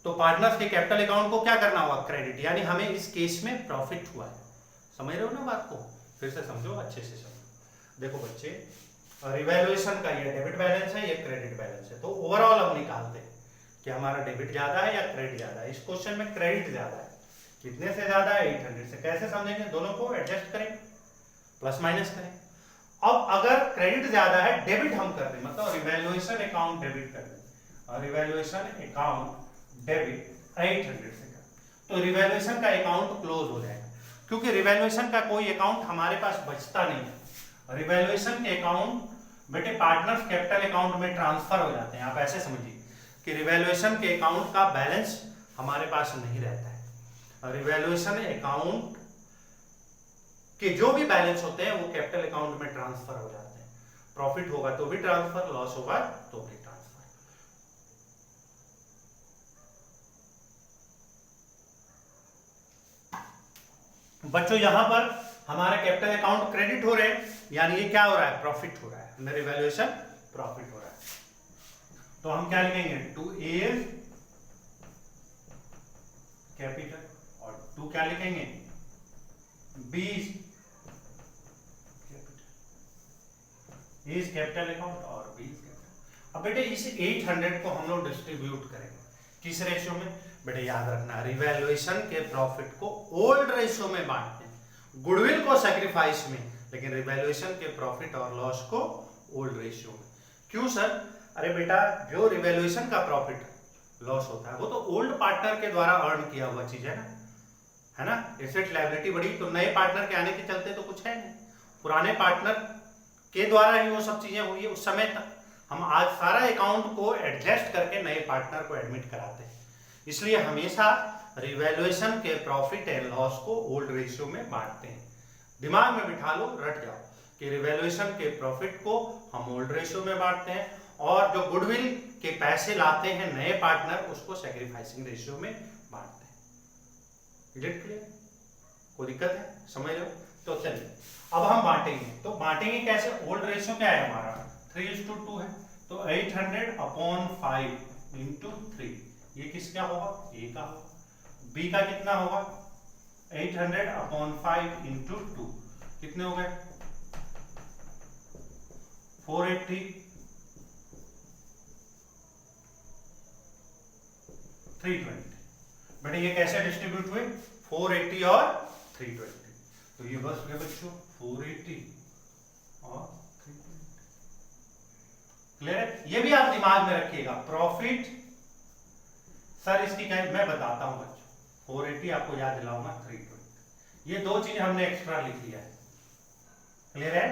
तो पार्टनर्स के कैपिटल अकाउंट को क्या करना होगा? क्रेडिट, यानी हमें इस केस में प्रॉफिट हुआ है। समझ रहे हो ना बात को? फिर से समझो, अच्छे से समझो। देखो बच्चे, रिवैल्यूएशन का ये डेबिट बैलेंस है, ये क्रेडिट बैलेंस है, तो ओवरऑल हम निकालते हैं कि हमारा डेबिट ज्यादा है या क्रेडिट ज्यादा है। इस क्वेश्चन में क्रेडिट ज्यादा है। कितने से ज्यादा है? 800 से। कैसे समझेंगे? दोनों को एडजस्ट करें, प्लस माइनस करें। अब अगर क्रेडिट ज्यादा है, डेबिट हम कर दें, मतलब रिवैल्यूएशन अकाउंट डेबिट कर दें, और रिवैल्यूएशन अकाउंट डेबिट 800 से कर, तो रिवैल्यूएशन का अकाउंट क्लोज हो जाएगा, क्योंकि रिवैल्यूएशन का कोई अकाउंट हमारे पास बचता नहीं है। रिवैल्यूएशन के अकाउंट बेटे पार्टनर्स कैपिटल अकाउंट में ट्रांसफर हो जाते हैं। आप ऐसे समझिए कि रिवैल्यूएशन के अकाउंट का बैलेंस हमारे पास नहीं रहता है। रिवैल्यूएशन अकाउंट के जो भी बैलेंस होते हैं वो कैपिटल अकाउंट में ट्रांसफर हो जाते हैं। प्रॉफिट होगा तो भी ट्रांसफर, लॉस होगा तो भी ट्रांसफर। बच्चों यहां पर हमारे कैपिटल अकाउंट क्रेडिट हो रहे हैं, यानी ये क्या हो रहा है? प्रॉफिट हो रहा है, रिवैल्यूएशन प्रॉफिट हो रहा है। तो हम क्या लिखेंगे? 2A कैपिटल और 2 क्या लिखेंगे? B इज कैपिटल अकाउंट और B इज कैपिटल। अब बेटे इस 800 को हम लोग डिस्ट्रीब्यूट करेंगे किस रेशियो में? बेटे याद रखना, रिवैल्यूएशन के प्रॉफिट को ओल्ड रेशियो में बांटते हैं, गुडविल को सैक्रिफाइस में, लेकिन रिवैल्यूएशन के प्रॉफिट और लॉस को ओल्ड रेशियो में। क्यों सर? अरे बेटा, जो रिवैल्यूएशन का प्रॉफिट लॉस होता है वो तो ओल्ड पार्टनर के द्वारा अर्न किया हुआ चीज है ना? एसेट लायबिलिटी बढ़ी तो नए पार्टनर के आने के चलते तो कुछ है नहीं, पुराने पार्टनर के द्वारा ही वो सब चीजें हुई है। उस समय तक हम आज सारा अकाउंट को एडजस्ट करके नए पार्टनर को एडमिट कराते हैं, इसलिए हमेशा रिवैल्यूएशन के प्रॉफिट एंड लॉस को ओल्ड रेशियो में बांटते हैं। दिमाग में बिठा लो, रट जाओ कि रिवैल्यूएशन के प्रॉफिट को हम ओल्ड रेशियो में बांटते हैं, और जो गुडविल कि पैसे लाते हैं नए पार्टनर, उसको सैक्रिफाइसिंग रेशियो में बांटते हैं। Is it clear? कोई दिक्कत है? समझ लो। तो चलिए अब हम बांटेंगे। तो बांटेंगे कैसे? ओल्ड रेशियो क्या है हमारा? 3:2 है। तो 800/5 इंटू 3, ये किसका होगा? ए का होगा। बी का कितना होगा? 800/5 इंटू 2, कितने हो गए? 480। 320। बेटे ये कैसे डिस्ट्रीब्यूट हुए? 480 और 320। तो ये बस गए बच्चों 480 और 320। क्लियर है? ये भी आप दिमाग में रखिएगा। प्रॉफिट सर इसकी क्या, मैं बताता हूं बच्चों। 480 आपको याद दिलाऊंगा, 320, ये दो चीज हमने एक्स्ट्रा लिख लिया है। क्लियर है?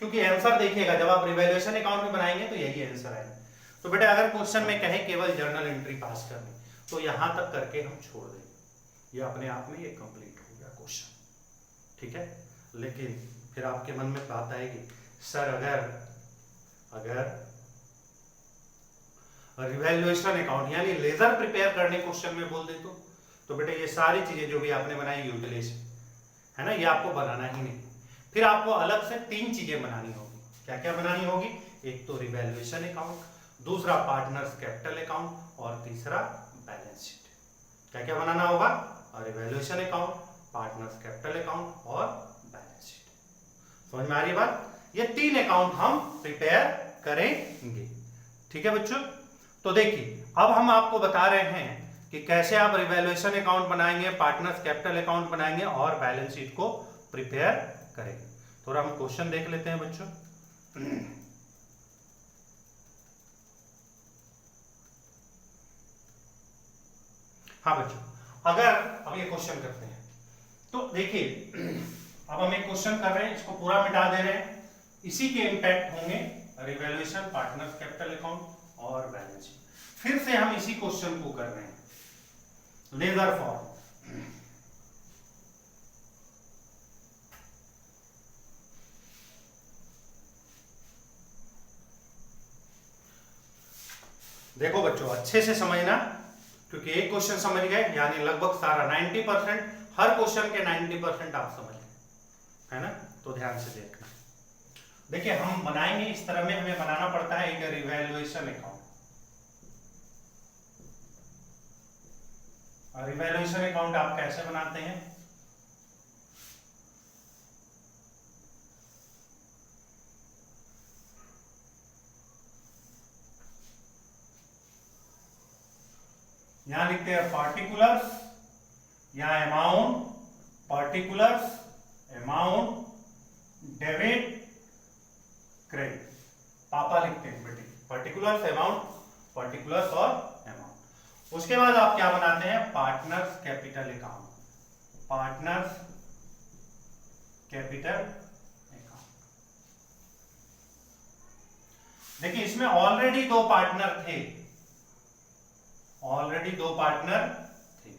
क्योंकि आंसर देखिएगा जब आप रिवैल्यूएशन अकाउंट में बनाएंगे तो यही आंसर है। तो बेटा अगर क्वेश्चन में कहे केवल जर्नल एंट्री पास करनी, तो यहां तक करके हम छोड़ देंगे। ये अपने आप में ये कंप्लीट हो गया क्वेश्चन। ठीक है? लेकिन फिर आपके मन में बात आएगी, सर अगर रिवैल्यूएशन अकाउंट यानी लेजर प्रिपेयर करने क्वेश्चन में बोल दे तो बेटा ये सारी चीजें जो भी आपने बनाई यूटिलाइजेशन है ना, ये आपको बनाना ही नहीं। फिर आपको अलग से 3 चीजें बनानी होगी। क्या क्या बनानी होगी? एक तो रिवैल्यूएशन अकाउंट, दूसरा पार्टनर्स कैपिटल अकाउंट और तीसरा बैलेंस शीट। क्या क्या बनाना होगा? Revaluation account, partners capital account और बैलेंस शीट। समझ में आ रही बात? ये 3 अकाउंट हम प्रिपेयर करेंगे। ठीक है बच्चों? तो देखिए अब हम आपको बता रहे हैं कि कैसे आप रिवैल्यूएशन अकाउंट बनाएंगे, पार्टनर्स कैपिटल अकाउंट बनाएंगे और बैलेंस शीट को प्रिपेयर करेंगे। थोड़ा हम क्वेश्चन देख लेते हैं बच्चों। हाँ बच्चों, अगर अब ये क्वेश्चन करते हैं तो देखिए अब हम एक क्वेश्चन कर रहे हैं, इसको पूरा मिटा दे रहे हैं। इसी के इंपैक्ट होंगे रिवैल्यूएशन, पार्टनर्स कैपिटल अकाउंट और बैलेंस शीट। फिर से हम इसी क्वेश्चन को कर रहे हैं लेजर फॉर्म। देखो बच्चों अच्छे से समझना, क्योंकि एक क्वेश्चन समझ गए यानी लगभग सारा 90%, हर क्वेश्चन के 90% आप समझ गए, है ना? तो ध्यान से देखना। देखिए हम बनाएंगे इस तरह में, हमें बनाना पड़ता है एक रिवैल्यूएशन अकाउंट। और रिवैल्यूएशन अकाउंट आप कैसे बनाते हैं? यहां लिखते हैं पार्टिकुलर्स या amount, particulars, amount, debit, credit. पापा लिखते हैं बेटे पार्टिकुलर्स, अमाउंट, पार्टिकुलर्स और अमाउंट। उसके बाद आप क्या बनाते हैं? Partners capital account, partners capital account. देखिए इसमें ऑलरेडी 2 पार्टनर थे, ऑलरेडी 2 पार्टनर थे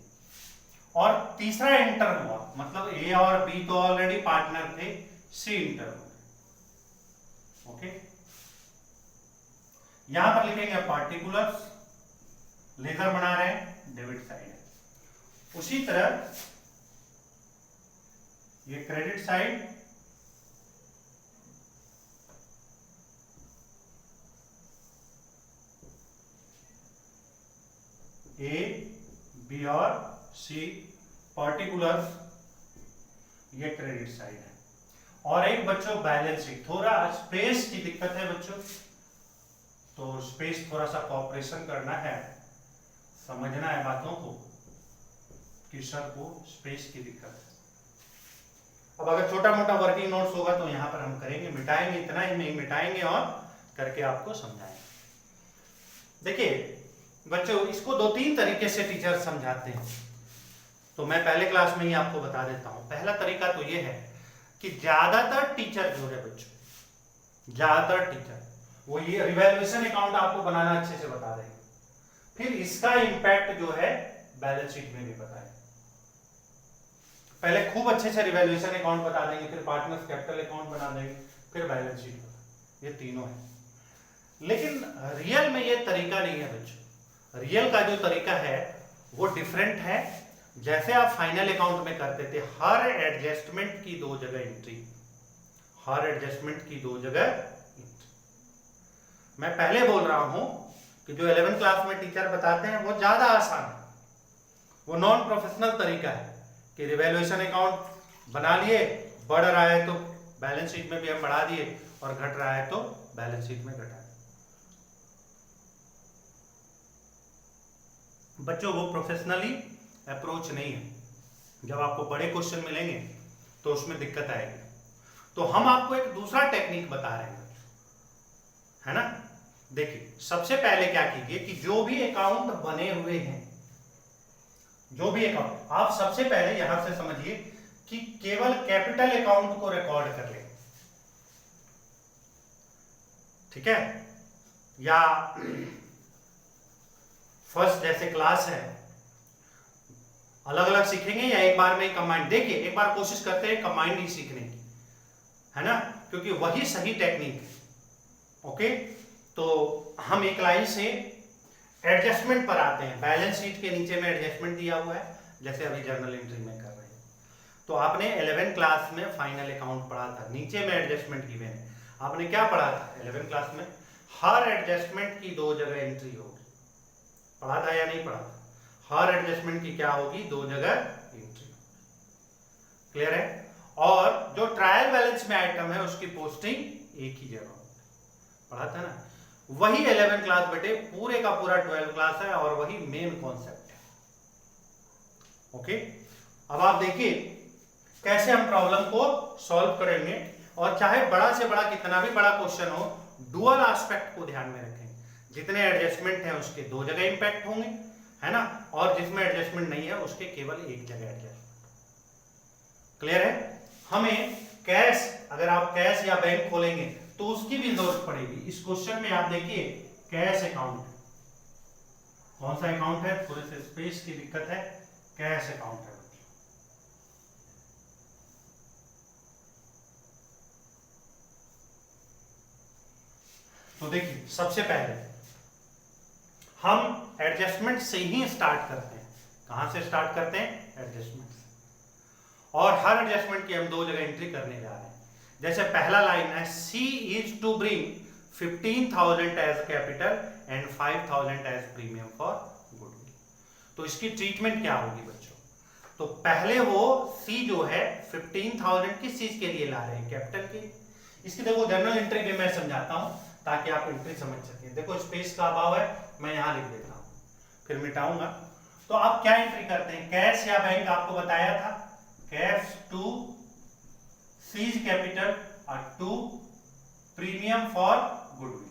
और तीसरा एंटर हुआ, मतलब ए और बी तो ऑलरेडी पार्टनर थे, सी एंटर हुआ। ओके, यहां पर लिखेंगे पार्टिकुलर्स, लेजर बना रहे हैं, डेबिट साइड है। उसी तरह ये क्रेडिट साइड, ए बी और सी पार्टिकुलर्स, ये क्रेडिट साइड है। और एक बच्चों बैलेंस शीट, थोड़ा स्पेस की दिक्कत है बच्चों, तो स्पेस थोड़ा सा कॉपरेशन करना है, समझना है बातों को कि सर को स्पेस की दिक्कत है। अब अगर छोटा मोटा वर्किंग नोट्स होगा तो यहां पर हम करेंगे, मिटाएंगे, इतना ही नहीं मिटाएंगे और करके आपको समझाएंगे। देखिए बच्चों इसको 2-3 तरीके से टीचर समझाते हैं, तो मैं पहले क्लास में ही आपको बता देता हूं। पहला तरीका तो ये है कि ज्यादातर टीचर जो है बच्चों, ज्यादातर टीचर वो ये रिवैल्यूएशन अकाउंट आपको बनाना अच्छे से बता देंगे, फिर इसका इंपैक्ट जो है बैलेंस शीट में भी बताएंगे। पहले खूब अच्छे से रिवैल्यूएशन अकाउंट बता देंगे, फिर पार्टनर्स कैपिटल अकाउंट बना देंगे, फिर बैलेंस शीट, ये तीनों है। लेकिन रियल में ये तरीका नहीं है बच्चों। रियल का जो तरीका है वो डिफरेंट है। जैसे आप फाइनल अकाउंट में करते थे, हर एडजस्टमेंट की 2 जगह एंट्री, हर एडजस्टमेंट की 2 जगह एंट्री। मैं पहले बोल रहा हूं कि जो 11th क्लास में टीचर बताते हैं वो ज्यादा आसान है, वो नॉन प्रोफेशनल तरीका है कि रिवैल्यूएशन अकाउंट बना लिए, बढ़ रहा है तो बैलेंस शीट में भी हम बढ़ा दिए और घट रहा है तो बैलेंस शीट में घटा दिए। बच्चों वो प्रोफेशनली अप्रोच नहीं है। जब आपको बड़े क्वेश्चन मिलेंगे तो उसमें दिक्कत आएगी। तो हम आपको एक दूसरा टेक्निक बता रहे हैं, है ना। देखिए सबसे पहले क्या कीजिए कि जो भी अकाउंट बने हुए हैं, जो भी अकाउंट, आप सबसे पहले यहां से समझिए कि केवल कैपिटल अकाउंट को रिकॉर्ड कर लें, ठीक है। या फर्स्ट जैसे क्लास है, अलग अलग सीखेंगे या एक बार में कंबाइंड। देखिए एक बार कोशिश करते हैं कंबाइंड ही सीखने की, है ना, क्योंकि वही सही टेक्निक है। ओके, तो हम एक लाइन से एडजस्टमेंट पर आते हैं। बैलेंस शीट के नीचे में एडजस्टमेंट दिया हुआ है, जैसे अभी जर्नल एंट्री में कर रहे हैं। तो आपने 11th क्लास में फाइनल अकाउंट पढ़ा था, नीचे में एडजस्टमेंट की मैंने आपने क्या पढ़ा था 11th क्लास में, हर एडजस्टमेंट की 2 जगह एंट्री होगी। पढ़ा था या नहीं पढ़ा था? हर एडजस्टमेंट की क्या होगी, 2 जगह एंट्री। क्लियर है। और जो ट्रायल बैलेंस में आइटम है उसकी पोस्टिंग एक ही जगह होगी। पढ़ा था ना। वही 11th क्लास बेटे पूरे का पूरा 12th क्लास है और वही मेन कॉन्सेप्ट है। ओके, अब आप देखिए कैसे हम प्रॉब्लम को सॉल्व करेंगे। और चाहे बड़ा से बड़ा कितना भी बड़ा क्वेश्चन हो, डुअल एस्पेक्ट को ध्यान में रखें। जितने एडजस्टमेंट हैं उसके 2 जगह इंपैक्ट होंगे, है ना, और जिसमें एडजस्टमेंट नहीं है उसके केवल एक जगह एडजस्टमेंट। क्लियर है। हमें कैश, अगर आप कैश या बैंक खोलेंगे तो उसकी भी जरूरत पड़ेगी। इस क्वेश्चन में आप देखिए कैश अकाउंट, कौन सा अकाउंट है, थोड़े से स्पेस की दिक्कत है, कैश अकाउंट है। तो देखिए सबसे पहले हम एडजस्टमेंट से ही स्टार्ट करते हैं। कहां से स्टार्ट करते हैं, एडजस्टमेंट से। और हर एडजस्टमेंट की हम 2 जगह एंट्री करने जा रहे हैं। जैसे पहला लाइन है, C is to bring 15,000 as capital and 5,000 as premium for goodwill. तो इसकी ट्रीटमेंट क्या होगी बच्चों? तो पहले वो सी जो है 15,000 किस चीज के लिए ला रहे हैं, कैपिटल के। इसकी देखो जर्नल एंट्री में मैं समझाता हूं ताकि आप एंट्री समझ सकें। देखो स्पेस का अभाव है, मैं यहां लिख देता हूं, फिर मिटाऊंगा। तो आप क्या एंट्री करते हैं, कैश या बैंक, आपको बताया था, कैश टू सीज कैपिटल और टू प्रीमियम फॉर गुडविल।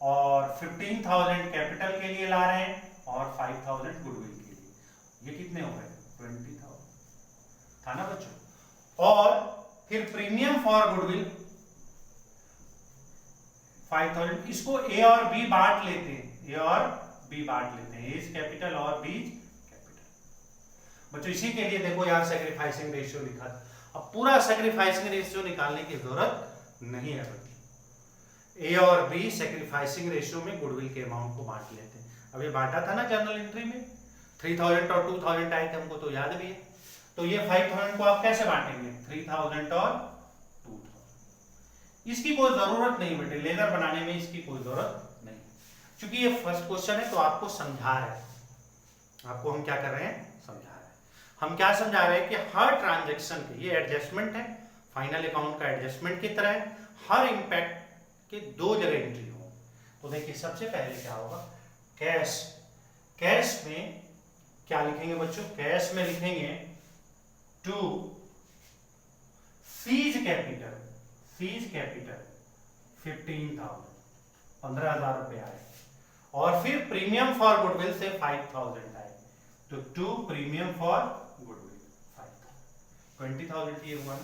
और 15,000 कैपिटल के लिए ला रहे हैं और 5,000 गुडविल के लिए। ये कितने हो गए, 20,000 था ना बच्चों। और फिर प्रीमियम फॉर गुडविल 5,000। इसको ए और बी बांट लेते हैं, ए और बी बांट लेते हैं, ए इज कैपिटल और बी इज कैपिटल। बच्चों इसी के लिए देखो यहां सैक्रिफाइसिंग रेशियो लिखा था। अब पूरा सैक्रिफाइसिंग रेशियो निकालने की जरूरत नहीं है बच्चों। ए और बी सैक्रिफाइसिंग रेशियो में गुडविल के अमाउंट को बांट लेते हैं। अब ये बांटा था ना जर्नल एंट्री में, 3,000 और 2,000 आए थे, हमको तो याद भी है। तो ये 5,000 को आप कैसे बांटेंगे, 3,000 और 2,000। इसकी कोई जरूरत नहीं बेटे, लेजर बनाने में इसकी कोई जरूरत नहीं, क्योंकि ये फर्स्ट क्वेश्चन है तो आपको समझा रहे हैं। आपको हम क्या कर रहे हैं, समझा रहे हैं। हम क्या समझा रहे हैं कि हर ट्रांजैक्शन के, ये एडजस्टमेंट है, फाइनल अकाउंट का एडजस्टमेंट की तरह है, हर इंपैक्ट के 2 जगह एंट्री हो। तो देखिए सबसे पहले क्या होगा, कैश। कैश में क्या लिखेंगे बच्चों, कैश में लिखेंगे to C's capital, C's capital 15,000, 15,000 रुपए आए। और फिर प्रीमियम फॉर गुडविल से 5,000 आए, तो टू प्रीमियम फॉर गुडविल 5,000, 20,000 ये हुआ।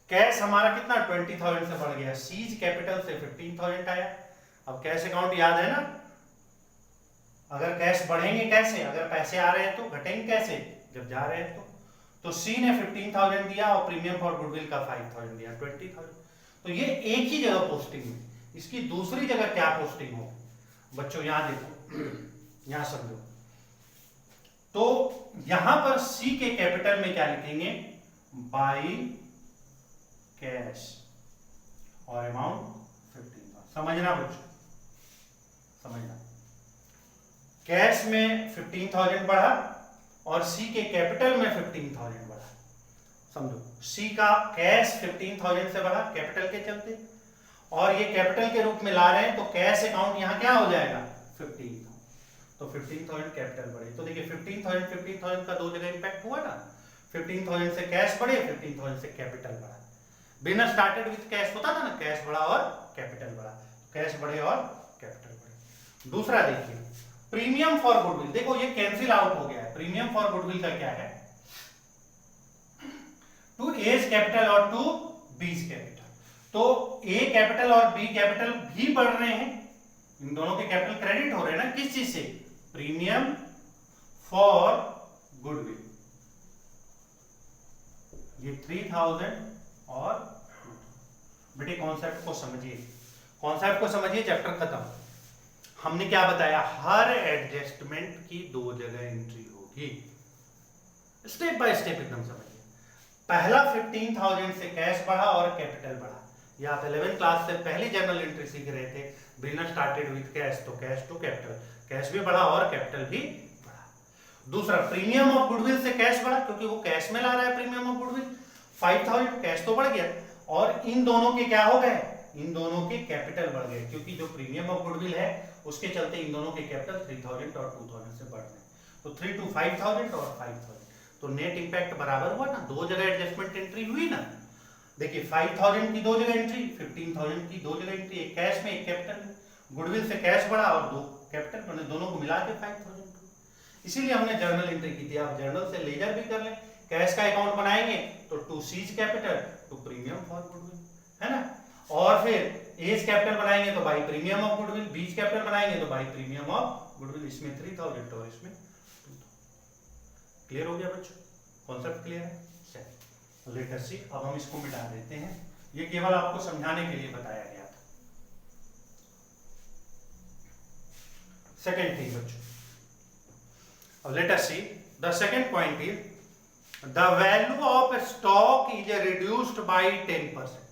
कैश हमारा कितना 20,000 से बढ़ गया, सीज कैपिटल से 15,000 आया। अब कैश अकाउंट याद है ना, अगर कैश बढ़ेंगे कैसे, अगर पैसे आ रहे हैं तो घटेंगे कैसे, जब जा रहे हैं तो सी ने 15,000 दिया और प्रीमियम फॉर गुडविल का 5,000 दिया, 20,000। तो ये एक ही जगह पोस्टिंग में, इसकी दूसरी जगह क्या पोस्टिंग होगी बच्चों, यहां देखो, यहां समझो। तो यहां पर सी के कैपिटल में क्या लिखेंगे, बाई कैश और अमाउंट 15,000। समझना बच्चों, समझना, कैश में 15,000 बढ़ा और सी के कैपिटल में 15,000 बढ़ा। समझो, सी का कैश 15,000 से बढ़ा कैपिटल के चलते, और ये कैपिटल के रूप में ला रहे हैं, तो कैश अकाउंट यहां क्या हो जाएगा 15,000। तो 15,000 कैपिटल बढ़े, तो देखिए 15,000 का दो जगह इंपैक्ट हुआ ना, 15,000 से कैश बढ़े, 15,000 से कैपिटल बढ़ा। बिजनेस स्टार्टेड विद कैश होता था ना, कैश बढ़ा और कैपिटल बढ़ा, कैश बढ़े और कैपिटल बढ़े। दूसरा देखिए, प्रीमियम फॉर गुडविल, देखो ये कैंसिल आउट हो गया है। प्रीमियम फॉर गुडविल का क्या है, टू एज कैपिटल और टू बीज कैपिटल। तो ए कैपिटल और बी कैपिटल भी बढ़ रहे हैं, इन दोनों के कैपिटल क्रेडिट हो रहे हैं ना, किस चीज से, प्रीमियम फॉर गुडविल। ये 3,000 और बेटे कॉन्सेप्ट को समझिए, कॉन्सेप्ट को समझिए, चैप्टर खत्म। हमने क्या बताया, हर एडजस्टमेंट की दो जगह एंट्री होगी, स्टेप बाय स्टेप एकदम समझिए। पहला 15,000 से कैश बढ़ा और कैपिटल बढ़ा, ये आप 11th क्लास से पहली जर्नल एंट्री सीख रहे थे, बिजनेस स्टार्टेड विद कैश, तो कैश टू कैपिटल, कैश भी बढ़ा और कैपिटल भी बढ़ा। दूसरा, प्रीमियम ऑफ गुडविल से कैश बढ़ा, क्योंकि वो कैश में ला रहा है प्रीमियम ऑफ गुडविल, 5,000 कैश तो बढ़ गया, और इन दोनों के क्या हो गए, इन दोनों के कैपिटल बढ़ गए, क्योंकि जो प्रीमियम ऑफ गुडविल है उसके चलते इन दोनों के कैपिटल 3,000 और 2,000 से बढ़ गए, तो 3 to 5,000 और 5,000, तो नेट इंपैक्ट बराबर हुआ ना, दो जगह एडजस्टमेंट एंट्री हुई ना। देखिए 5,000 की दो जगह एंट्री, 15,000 की दो जगह एंट्री, एक कैश में एक कैपिटल में, गुडविल से कैश बढ़ा और दो कैपिटल, मैंने दोनों को मिला के 5,000। इसीलिए हमने जर्नल एंट्री की थी, आप जर्नल से लेजर भी कर लें, कैश का अकाउंट बनाएंगे तो to C's capital to premium for goodwill, है ना, और फिर एज कैपिटल बनाएंगे तो by premium of goodwill, B's capital बनाएंगे तो बाई प्रीमियम ऑफ गुडविल, इसमें 3,000 और इसमें 2,000। क्लियर हो गया बच्चों, कॉन्सेप्ट क्लियर है। लेट अस सी, अब हम इसको मिटा देते हैं, ये केवल आपको समझाने के लिए बताया गया था। सेकेंड थिंग बच्चों, अब let us see, the second point is the value of stock is reduced by 10%।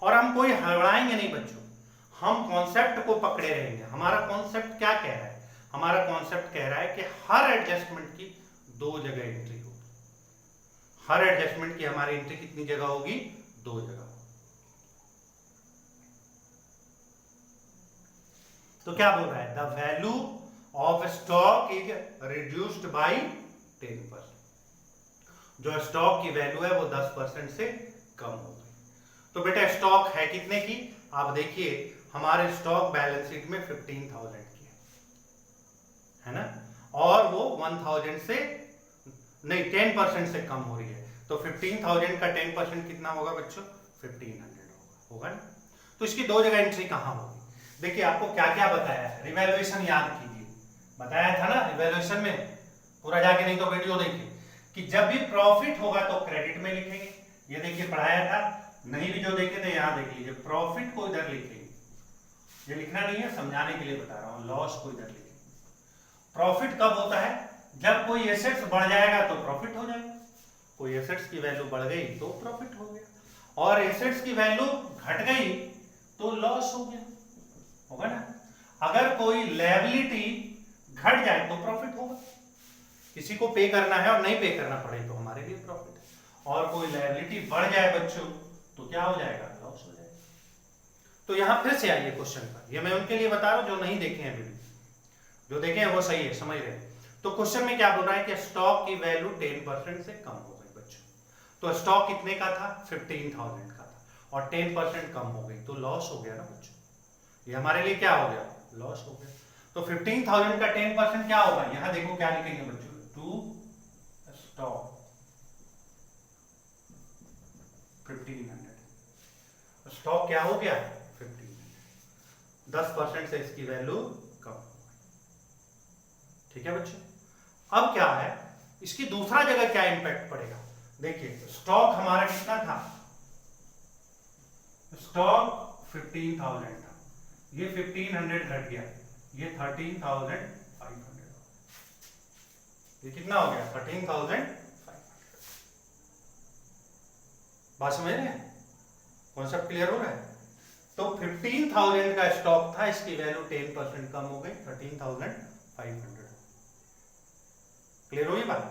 और हम कोई हड़बड़ाएंगे नहीं बच्चों, हम कॉन्सेप्ट को पकड़े रहेंगे। हमारा कॉन्सेप्ट क्या कह रहा है, हमारा कॉन्सेप्ट कह रहा है कि हर एडजस्टमेंट की दो जगह एंट्री होगी, हर एडजस्टमेंट की हमारी एंट्री कितनी जगह होगी, दो जगह। तो क्या बोल रहा है, the value of stock is reduced by 10%। जो स्टॉक की वैल्यू है वो 10% से कम हो गई। तो बेटा स्टॉक है कितने की, आप देखिए हमारे स्टॉक बैलेंस शीट में 15,000 की है ना, और वो 1,000 से नहीं 10% से कम हो रही है, तो 15,000 का 10% कितना होगा बच्चों, 1,500 होगा ना। तो इसकी दो जगह एंट्री कहां होगी, देखिए आपको क्या क्या बताया है, रिवैल्यूएशन याद कीजिए, बताया था ना रिवैल्यूएशन में, पूरा जाके नहीं तो वीडियो देखिए, कि जब भी प्रॉफिट होगा तो क्रेडिट में लिखेंगे, ये देखिए पढ़ाया था, नहीं भी जो देखे थे यहां देख लीजिए, प्रॉफिट को इधर लिखेंगे, ये लिखना नहीं है, समझाने के लिए बता रहा हूं, लॉस को इधर लिखेंगे। प्रॉफिट कब होता है, जब कोई एसेट्स बढ़ जाएगा तो प्रॉफिट हो जाएगा, कोई एसेट्स की वैल्यू बढ़ गई तो प्रॉफिट हो गया, और एसेट्स की वैल्यू घट गई तो लॉस हो गया, होगा ना। अगर कोई लायबिलिटी घट जाए तो प्रॉफिट होगा, किसी को पे करना है और नहीं पे करना पड़े तो हमारे लिए प्रॉफिट है, और कोई लायबिलिटी बढ़ जाए बच्चों तो क्या हो जाएगा, लॉस हो जाएगा। तो यहां फिर से आइए क्वेश्चन पर, ये मैं उनके लिए बता रहा हूं जो नहीं देखे हैं वीडियो, जो देखे हैं वो सही है, समझ रहे हैं। तो क्वेश्चन में क्या बोल रहा है कि स्टॉक की वैल्यू 10% से कम हो गई बच्चों, तो स्टॉक कितने का था, 15,000 का था, और 10% कम हो गई तो लॉस हो गया ना बच्चों, ये हमारे लिए क्या हो गया, लॉस हो गया। तो 15,000 का 10% क्या होगा, यहां देखो क्या लिखेंगे बच्चों, टू स्टॉक 1,500, स्टॉक क्या हो गया 1,500, 10% से इसकी वैल्यू कम हो गई, ठीक है बच्चों। अब क्या है, इसकी दूसरा जगह क्या इंपैक्ट पड़ेगा, देखिए स्टॉक हमारा कितना था, स्टॉक 15,000 था, ये 1500 घट गया, ये 13,500, ये कितना हो गया 13,500। बात समझ रहे हैं, कॉन्सेप्ट क्लियर हो रहा है। तो 15,000 का स्टॉक था, इसकी वैल्यू 10% कम हो गई 13,500। क्लियर हुई बात।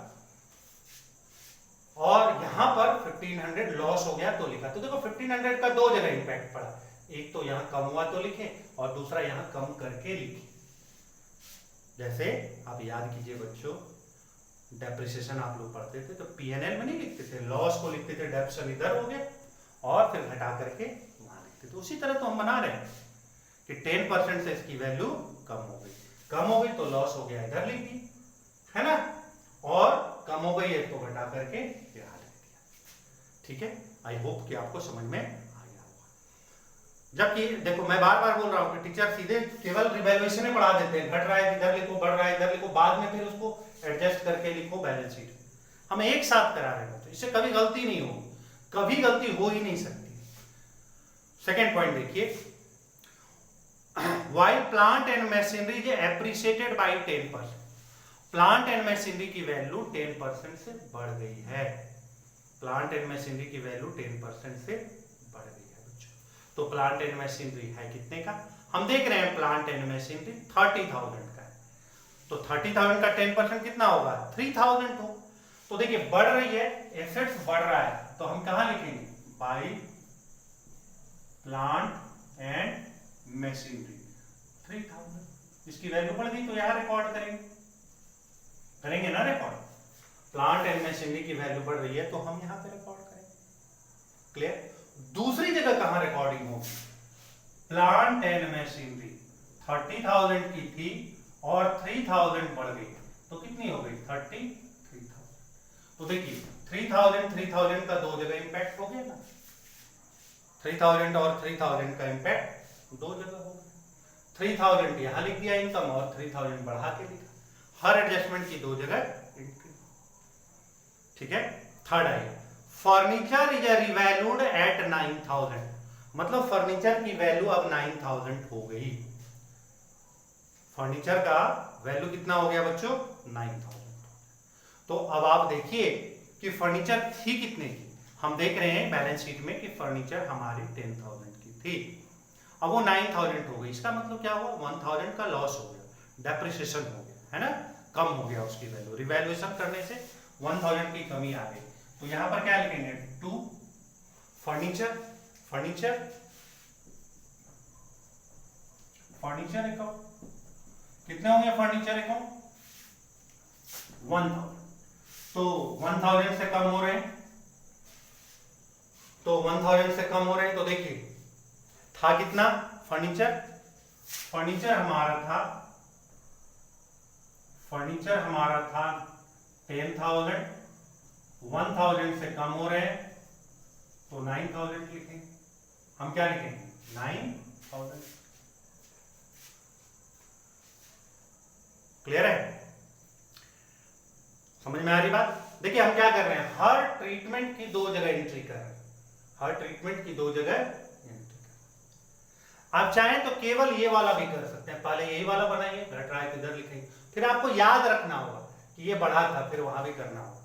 और यहां पर 1500 लॉस हो गया तो लिखा। तो देखो 1500 का दो जगह इंपैक्ट पड़ा, एक तो यहां कम हुआ तो लिखे और दूसरा यहां कम करके लिखे। जैसे आप याद कीजिए बच्चों, डेप्रिसिएशन आप लोग पढ़ते थे तो पीएनएल में नहीं लिखते थे, लॉस को लिखते थे, डेप्रिसिएशन इधर हो गया और फिर घटा करके वहां लिखते थे। उसी तरह तो हम बना रहे हैं कि 10% से इसकी वैल्यू कम हो गई, कम हो गई तो लॉस हो गया इधर लिख दी, है ना, और कम हो गई है तो घटा करके यहाँ लिख दिया। ठीक है, आई होप कि आपको समझ में आ गया होगा। जबकि देखो मैं बार बार बोल रहा हूँ कि टीचर सीधे केवल रिवैल्यूएशन पढ़ा देते हैं, घट रहा है इधर लिखो, बढ़ रहा है इधर लिखो, बाद में फिर उसको एडजस्ट करके लिखो बैलेंस शीट। हम एक साथ करा रहे हैं, इससे कभी गलती नहीं होगी, कभी गलती हो ही नहीं सकती। सेकेंड पॉइंट देखिए, while plant and machinery is appreciated by 10%, plant and machinery की वैल्यू 10% से बढ़ गई है। प्लांट एंड मशीनरी की वैल्यू 10% से बढ़ गई है बच्चों। तो प्लांट एंड मशीनरी है कितने का, हम देख रहे हैं प्लांट एंड मशीनरी 30,000 का है, तो 30,000 का 10% कितना होगा 3,000 हो। तो देखिए बढ़ रही है, एसेट्स बढ़ रहा है, तो हम कहां लिखेंगे बाय प्लांट एंड मशीनरी 3000। इसकी वैल्यू बढ़ गई तो यहां रिकॉर्ड करेंगे ना रिकॉर्ड। प्लांट एंड मशीनरी की वैल्यू बढ़ रही है तो हम यहां पे रिकॉर्ड करेंगे। क्लियर। दूसरी जगह कहां रिकॉर्डिंग होगी, प्लांट एंड मशीनरी 30,000 की थी और 3,000 बढ़ गई तो कितनी हो गई 33,000। तो देखिए 3,000 का दो जगह इंपैक्ट हो गया ना, 3,000 और 3,000 का इंपैक्ट दो जगह हो गया। 3,000 यहां लिख दिया इनकम और 3,000 बढ़ा के लिखा, हर एडजस्टमेंट की दो जगह इंक्रीज। ठीक है। Third I, furniture is revalued at 9,000, मतलब फर्नीचर की वैल्यू अब 9,000 हो गई। फर्नीचर का वैल्यू कितना हो गया बच्चों 9,000। तो अब आप देखिए कि फर्नीचर थी कितने की, हम देख रहे हैं बैलेंस शीट में कि फर्नीचर हमारी 10,000 की थी, अब वो 9,000 हो गई। इसका मतलब क्या हुआ 1,000 का लॉस हो गया, डेप्रिसिएशन हो गया, है ना, कम हो गया उसकी वैल्यू। रिवैल्यूएशन करने से 1,000 की कमी आ गई। तो यहां पर क्या लिखेंगे टू फर्नीचर, फर्नीचर अकाउंट कितने होंगे फर्नीचर अकाउंट 1,000। तो 1,000 से कम हो रहे हैं, तो 1,000 से कम हो रहे हैं तो देखिए था कितना फर्नीचर, फर्नीचर हमारा था 10,000, 1,000 से कम हो रहे हैं तो 9,000 लिखेंगे। हम क्या लिखेंगे 9,000। क्लियर है, समझ में आ रही बात। देखिए हम क्या कर रहे हैं, हर ट्रीटमेंट की दो जगह एंट्री कर रहे हैं, हर ट्रीटमेंट की दो जगह एंट्री कर रहे हैं। आप चाहें तो केवल ये वाला भी कर सकते हैं, पहले यही वाला बनाइए, घट रहा है इधर लिखेंगे, फिर आपको याद रखना होगा कि ये बढ़ा था, फिर वहां भी करना होगा।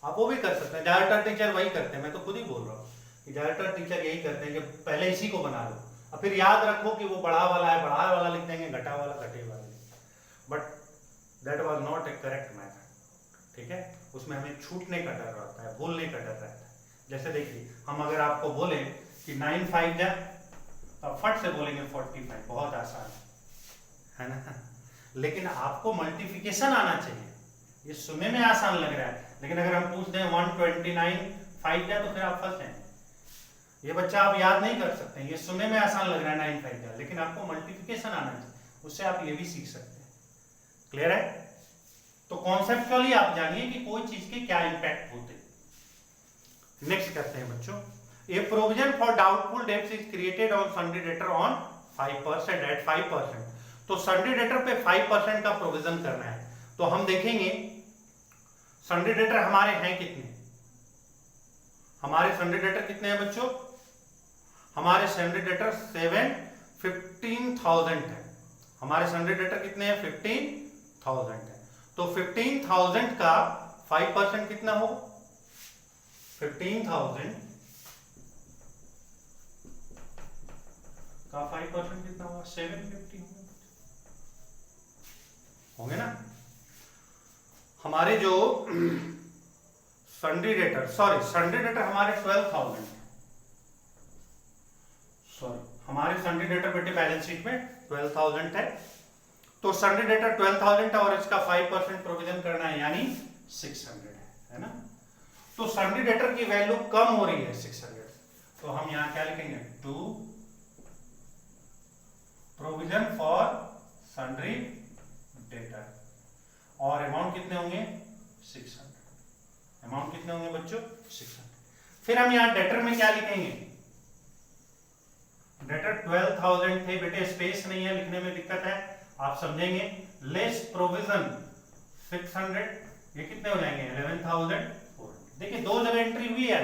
आप वो भी कर सकते हैं, ज्यादातर टीचर वही करते हैं, मैं तो खुद ही बोल रहा हूँ कि ज्यादातर टीचर यही करते हैं कि पहले इसी को बना लो और फिर याद रखो कि वो बढ़ा वाला है, बढ़ा वाला लिख देंगे, घटा वाला घटे वाला लिख देंगे। But that was not A correct method. ठीक है, उसमें हमें छूटने का डर रहता है, भूलने का डर रहता है। जैसे देखिए हम अगर आपको बोले कि 9 5 जा, तो फट से बोलेंगे 45, बहुत आसान है ना, लेकिन आपको मल्टीप्लिकेशन आना चाहिए। ये सुनने में आसान लग रहा है, लेकिन अगर हम पूछ दें 129 5 जा, तो फिर आप फंस जाएंगे। ये बच्चा आप याद नहीं कर सकते, ये सुनने में आसान लग रहा है 9 5 जा, लेकिन आपको मल्टीप्लिकेशन आना चाहिए, उससे आप ये भी सीख सकते हैं। क्लियर है। तो कॉन्सेप्चुअली आप जानिए कि कोई चीज के क्या इंपैक्ट होते। नेक्स्ट करते हैं बच्चों, a provision for doubtful debts is created on sundry debtor on 5% at 5%। तो सन्डे डेटर पे 5% का प्रोविजन करना है। तो हम देखेंगे सन्डे डेटर हमारे हैं कितने, हमारे सन्डे डेटर कितने हैं बच्चों, हमारे सन्डे डेटर 7, 15,000 है, हमारे सन्डे डेटर कितने हैं 15,000 है, तो 15,000 का 5% कितना हो, 15,000 का 5% कितना होगा 750 होंगे ना। हमारे जो सन्डे डेटर हमारे 12,000, हमारे सन्डे डेटर बेटे बैलेंस शीट में 12,000 है, तो सन्डे डेटर 12,000 है और इसका 5% प्रोविजन करना है यानी 600 है ना। तो सन्डे डेटर की वैल्यू कम हो रही है 600, तो हम यहां क्या लिखेंगे, to provision for sundry debtor, और अमाउंट कितने होंगे 600, अमाउंट कितने होंगे बच्चों 600। फिर हम यहां डेटर में क्या लिखेंगे, डेटर 12,000 थे बेटे, स्पेस नहीं है लिखने में दिक्कत है, आप समझेंगे, लेस प्रोविजन 600, ये कितने हो जाएंगे 11,400। देखिए दो जगह एंट्री हुई है,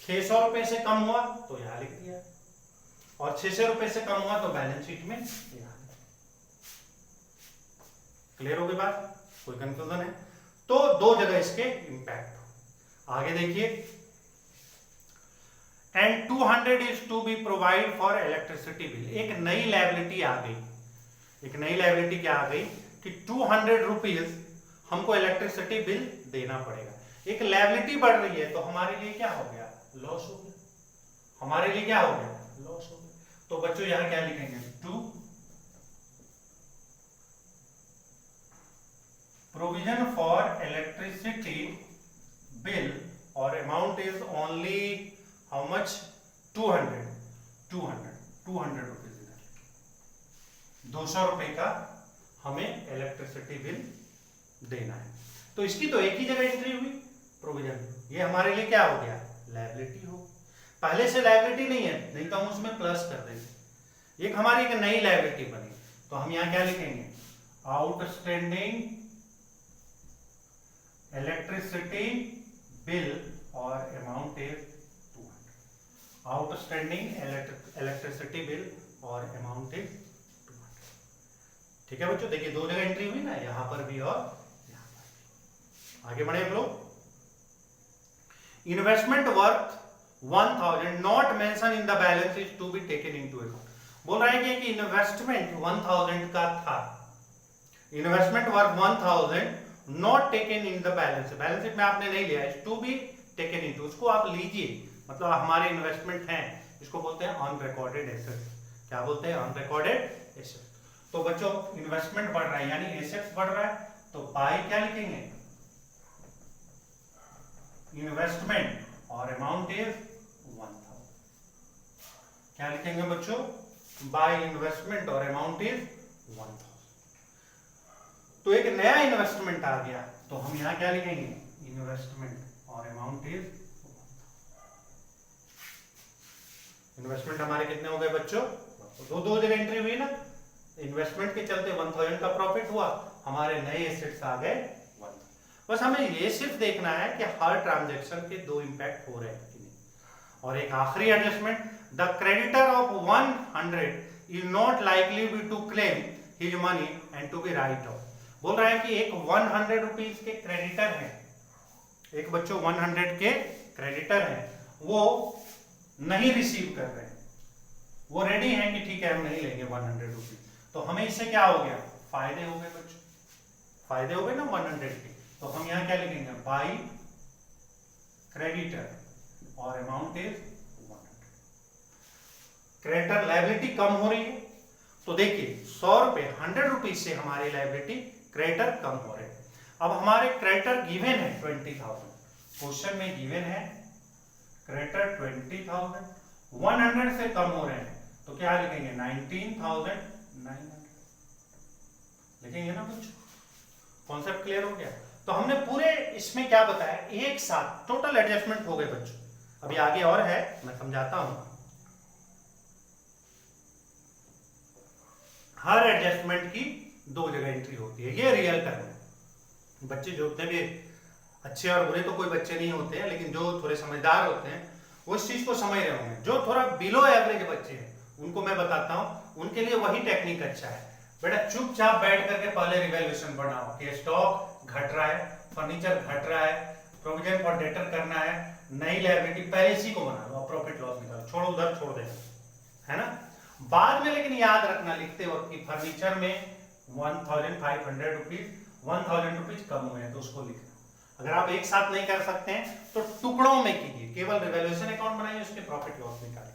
600 रुपए से कम हुआ तो यहां लिख दिया, और 600 रुपए से कम हुआ तो बैलेंस शीट में यहां। क्लियर हो गई बात, कोई कंफ्यूजन है, तो दो जगह इसके इंपैक्ट हो। आगे देखिए, and 200 is to be provide for electricity bill. एक नई लायबिलिटी आ गई, एक नई लायबिलिटी क्या आ गई कि 200 रुपीज हमको इलेक्ट्रिसिटी बिल देना पड़ेगा। एक लायबिलिटी बढ़ रही है तो हमारे लिए क्या हो गया, लॉस हो गया, हमारे लिए क्या हो गया, लॉस हो गया। तो बच्चों यहां क्या लिखेंगे, to provision for electricity bill, और amount is only how much 200 rupees, 200 रुपए का हमें इलेक्ट्रिसिटी बिल देना है। तो इसकी तो एक ही जगह एंट्री हुई प्रोविजन, ये हमारे लिए क्या हो गया, लायबिलिटी हो। पहले से लायबिलिटी नहीं है, नहीं तो हम उसमें प्लस कर देंगे, एक हमारी एक नई लायबिलिटी बनी, तो हम यहां क्या लिखेंगे, आउटस्टैंडिंग इलेक्ट्रिसिटी बिल और amount is 200, outstanding electricity bill और अमाउंट इज 200। ठीक है बच्चों, देखिए दो जगह एंट्री हुई ना, यहां पर भी और यहां पर भी। आगे बढ़े हम लोग, investment worth 1000 not mention in the balance is to be taken into account. बोल रहा है कि इन्वेस्टमेंट 1000 का था, investment worth 1000 not taken in the balance, balance sheet में आपने नहीं लिया, is to be taken into, उसको आप लीजिए, मतलब हमारे इन्वेस्टमेंट हैं, इसको बोलते हैं अनरिकॉर्डेड एसेट्स। क्या बोलते हैं, अनरिकॉर्डेड एसेट्स। तो बच्चों इन्वेस्टमेंट बढ़ रहा है यानी एसेट्स बढ़ रहा है, तो बाय क्या लिखेंगे, इन्वेस्टमेंट, और अमाउंट इज 1000। क्या लिखेंगे बच्चों, बाय इन्वेस्टमेंट और अमाउंट इज 1000। तो एक नया इन्वेस्टमेंट आ गया, तो हम यहां क्या लिखेंगे, इन्वेस्टमेंट और अमाउंट इज, इन्वेस्टमेंट हमारे कितने हो गए बच्चों, दो जगह एंट्री हुई ना, इन्वेस्टमेंट के चलते 1000 का प्रॉफिट हुआ, हमारे नए एसेट्स आ गए 1000। बस हमें ये सिर्फ देखना है कि हर ट्रांजैक्शन के दो इंपैक्ट हो रहे हैं कि नहीं। और एक आखिरी adjustment, the creditor of 100 is not likely be to claim his money and to be write off. बोल रहा है कि एक 100 रुपीज के क्रेडिटर हैं, एक बच्चों 100 के क्रेडिटर हैं, वो नहीं रिसीव कर रहे हैं, वो रेडी हैं कि ठीक है हम नहीं लेंगे 100 रुपीज, तो हमें इससे क्या हो गया, फायदे हो गए बच्चों, फायदे हो गए ना 100 के। तो हम यहां क्या लिखेंगे, बाय क्रेडिटर और अमाउंट इज 100। क्रेडिटर लायबिलिटी कम हो रही है, तो देखिए 100 रुपए 100 रुपीज से हमारी लायबिलिटी क्रेडिटर कम हो रहे हैं। अब हमारे क्रेडिटर गिवन है 20,000, क्वेश्चन में गिवन है क्रेडिटर 20,000, 100 से कम हो रहे हैं, तो क्या लिखेंगे 19,900 लिखेंगे ना कुछ। कॉन्सेप्ट क्लियर हो गया। तो हमने पूरे इसमें क्या बताया, एक साथ टोटल एडजस्टमेंट हो गए बच्चों। अभी आगे और है, मैं समझाता हूं। हर एडजस्टमेंट की दो जगह एंट्री होती है, ये रियल टर्म है। बच्चे जो होते हैं भी अच्छे और बुरे तो कोई बच्चे नहीं होते हैं, लेकिन जो थोड़े समझदार होते हैं वो इस चीज को समझ रहे होंगे। जो थोड़ा बिलो एवरेज बच्चे हैं उनको मैं बताता हूं उनके लिए वही टेक्निक अच्छा है। बेटा चुपचाप बैठ करके पहले रिवैल्यूएशन बनाओ कि स्टॉक घट रहा है, फर्नीचर घट रहा है, प्रोविजन फॉर डेटर करना है, नई लायबिलिटी, पहले इसी को बना लो, प्रॉफिट लॉस निकालो, छोड़ो उधर छोड़ देना, है ना। बाद में लेकिन याद रखना लिखते वक्त कि फर्नीचर में 1500 रुपीज 1000 रुपीज कम हुए हैं तो उसको लिखना। अगर आप एक साथ नहीं कर सकते हैं तो टुकड़ों में कीजिए, केवल रिवैल्यूएशन अकाउंट बनाइए, उसके प्रॉफिट लॉस निकालिए।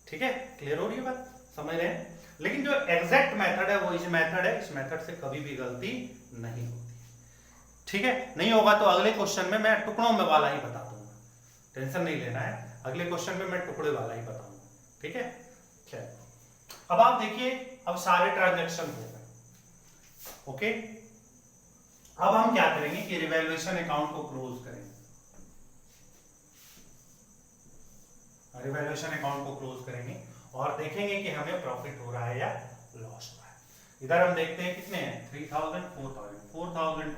ठीक है, क्लियर हो रही है बात, समझ रहे हैं। लेकिन जो एग्जैक्ट मेथड है वो इस मेथड है, इस मेथड से कभी भी गलती नहीं होती। ठीक है, नहीं होगा तो अगले क्वेश्चन में मैं टुकड़ों में वाला ही बता दूंगा, टेंशन नहीं लेना है, अगले क्वेश्चन में मैं टुकड़े वाला ही बताऊंगा। ठीक है, चलिए अब आप देखिए, अब सारे ट्रांजैक्शन हो गए। ओके, अब हम क्या करेंगे कि रिवैल्यूएशन अकाउंट को क्लोज करेंगे, रिवैल्यूएशन अकाउंट को क्लोज करेंगे और देखेंगे कि हमें प्रॉफिट हो रहा है या लॉस हो रहा है। इधर हम देखते हैं कितने हैं, 3000, 4100,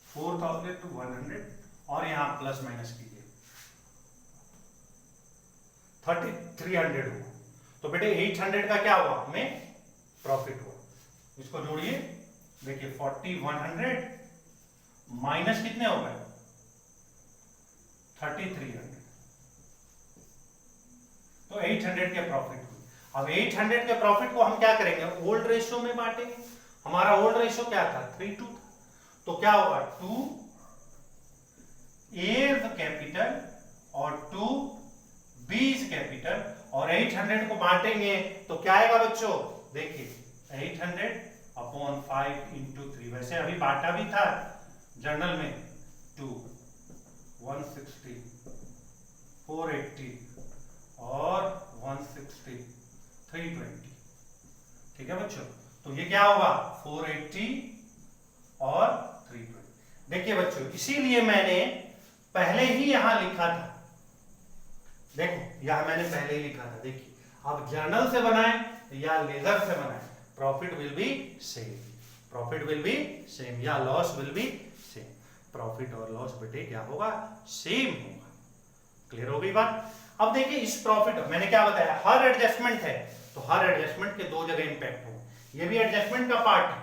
4100 और यहां प्लस माइनस कीजिए 300 हुआ। तो बेटे 800 का क्या हुआ, हमें प्रॉफिट हुआ। इसको जोड़िए, देखिए 4100 माइनस कितने हो गए 3300, तो 800 के प्रॉफिट हुए। अब 800 के प्रॉफिट को हम क्या करेंगे, ओल्ड रेशियो में बांटेंगे। हमारा ओल्ड रेशियो क्या था, 3:2 था, तो क्या होगा 2 A कैपिटल और 2 B कैपिटल, और 800 को बांटेंगे तो क्या आएगा बच्चों, देखिए 800/5 × 3, वैसे अभी बांटा भी था जर्नल में, 2 160 480 और 160 320। ठीक है बच्चों, तो ये क्या होगा 480 और 320। देखिए बच्चों, इसीलिए मैंने पहले ही यहां लिखा था, देखो यहां मैंने पहले ही लिखा था, देखिए आप जर्नल से बनाएं या लेजर से बनाएं, profit will be same, profit will be same या loss will be same. Profit और लॉस बेटे क्या होगा, सेम होगा। क्लियर हो गई बात। अब देखिए इस प्रॉफिट, मैंने क्या बताया, हर एडजस्टमेंट है तो हर एडजस्टमेंट के दो जगह इंपैक्ट हो, ये भी एडजस्टमेंट का पार्ट है।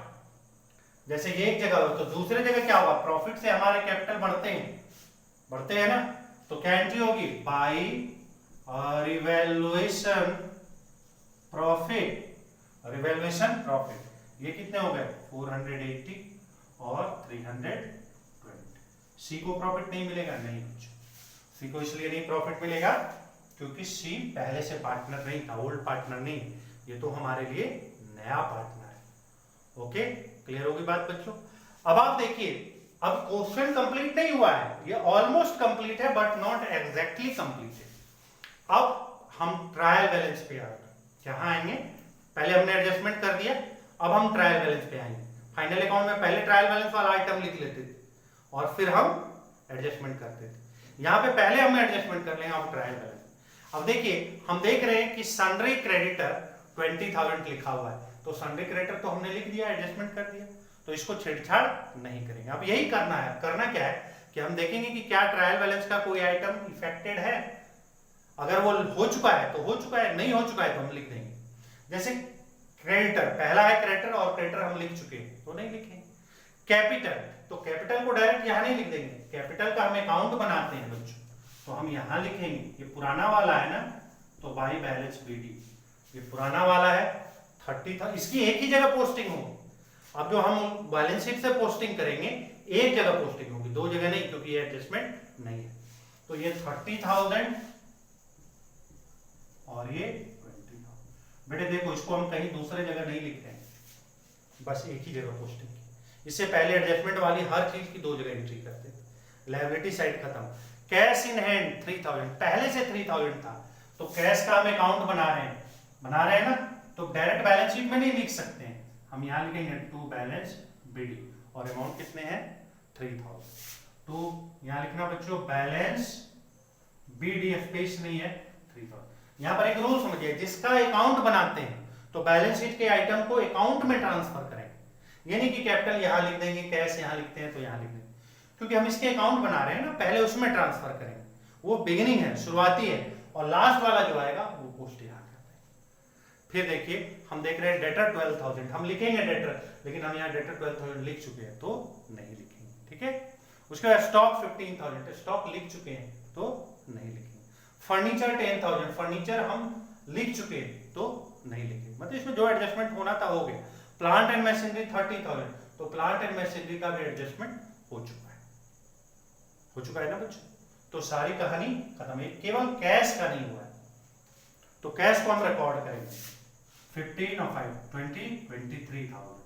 जैसे ये एक जगह हो तो दूसरे जगह क्या होगा, प्रॉफिट से हमारे कैपिटल बढ़ते हैं ना, तो क्या एंट्री होगी, by revaluation profit, revaluation profit. ये कितने हो गए 480 और 320। सी को प्रॉफिट नहीं मिलेगा, नहीं कुछ, सी को इसलिए नहीं प्रॉफिट मिलेगा क्योंकि सी पहले से पार्टनर नहीं था, ओल्ड पार्टनर नहीं, ये तो हमारे लिए नया पार्टनर है। ओके, क्लियर होगी बात बच्चों। अब आप देखिए, अब क्वेश्चन कंप्लीट नहीं हुआ है, ये ऑलमोस्ट कंप्लीट है बट नॉट एग्जैक्टली कंप्लीट है। अब हम ट्रायल बैलेंस पे कहां आएंगे, पहले हमने एडजस्टमेंट कर दिया, अब हम ट्रायल बैलेंस पे आएंगे। फाइनल अकाउंट में पहले ट्रायल बैलेंस वाला आइटम लिख लेते थे और फिर हम एडजस्टमेंट करते थे, यहां पे पहले हम एडजस्टमेंट कर लेंगे, अब ट्रायल बैलेंस। अब देखिए हम देख रहे हैं कि सन्ड्री क्रेडिटर 20,000 लिखा हुआ है, तो सन्ड्री क्रेडिटर तो हमने लिख दिया, एडजस्टमेंट कर दिया, तो इसको छेड़छाड़ नहीं करेंगे। अब यही करना है, करना क्या है कि हम देखेंगे कि क्या ट्रायल बैलेंस का कोई आइटम इफेक्टेड है, अगर वो हो चुका है तो हो चुका है, नहीं हो चुका है तो हम लिख देंगे। जैसे क्रेडिटर, पहला है क्रेडिटर और क्रेडिटर हम लिख चुके हैं तो नहीं लिखेंगे। कैपिटल, तो कैपिटल को डायरेक्ट यहां नहीं लिख देंगे, कैपिटल का हम अकाउंट बनाते हैं बच्चों, तो हम यहां लिखेंगे, ये पुराना वाला है ना, तो बाय बैलेंस बीडी, ये पुराना वाला है 30 था, इसकी एक ही जगह पोस्टिंग होगी। अब जो हम बैलेंस शीट से पोस्टिंग करेंगे एक जगह पोस्टिंग होगी, दो जगह नहीं, क्योंकि ये एडजस्टमेंट नहीं है। तो ये 30,000 और ये 20,000। बेटे देखो इसको हम कहीं दूसरे जगह नहीं लिख रहे हैं, बस एक ही जगह पोस्टिंग की। इससे पहले एडजस्टमेंट वाली हर चीज की दो जगह एंट्री करते थे। लायबिलिटी साइड खत्म, कैश इन हैंड 3000, पहले से 3000 था, तो कैश का हम अकाउंट बना रहे हैं ना, तो डायरेक्ट बैलेंस शीट में नहीं लिख सकते हैं, हम यहां लिखेंगे टू बैलेंस बीडी, और अमाउंट कितने हैं 3000। तो यहां लिखना बच्चों बैलेंस बीडी, स्पेस नहीं है 3000। यहां पर एक रूल समझिए, जिसका अकाउंट बनाते हैं तो बैलेंस शीट के आइटम को अकाउंट में ट्रांसफर करेंगे, यानी कि कैपिटल यहां लिख देंगे, कैश यहां लिखते हैं तो यहां लिख देंगे, क्योंकि हम इसके अकाउंट बना रहे हैं ना, पहले उसमें ट्रांसफर करेंगे, वो बिगिनिंग है, शुरुआती है, और लास्ट वाला जो आएगा वो पोस्ट यहां करते हैं। फिर देखिए हम देख रहे हैं डेटर 12,000, हम लिखेंगे डेटर, लेकिन हम यहाँ डेटर 12,000 लिख चुके हैं तो नहीं लिखेंगे, ठीक है। उसके बाद स्टॉक 15,000, स्टॉक लिख चुके हैं तो नहीं लिखेंगे। फर्नीचर 10,000, फर्नीचर हम लिख चुके हैं तो नहीं लिखेंगे, मतलब इसमें जो एडजस्टमेंट होना था हो गया। प्लांट एंड मशीनरी 30,000, तो प्लांट एंड मशीनरी का भी एडजस्टमेंट हो चुका है ना बच्चों। तो सारी कहानी खत्म है, केवल कैश का नहीं हुआ है। तो कैश को हम रिकॉर्ड करेंगे 15 और 5 20 23,000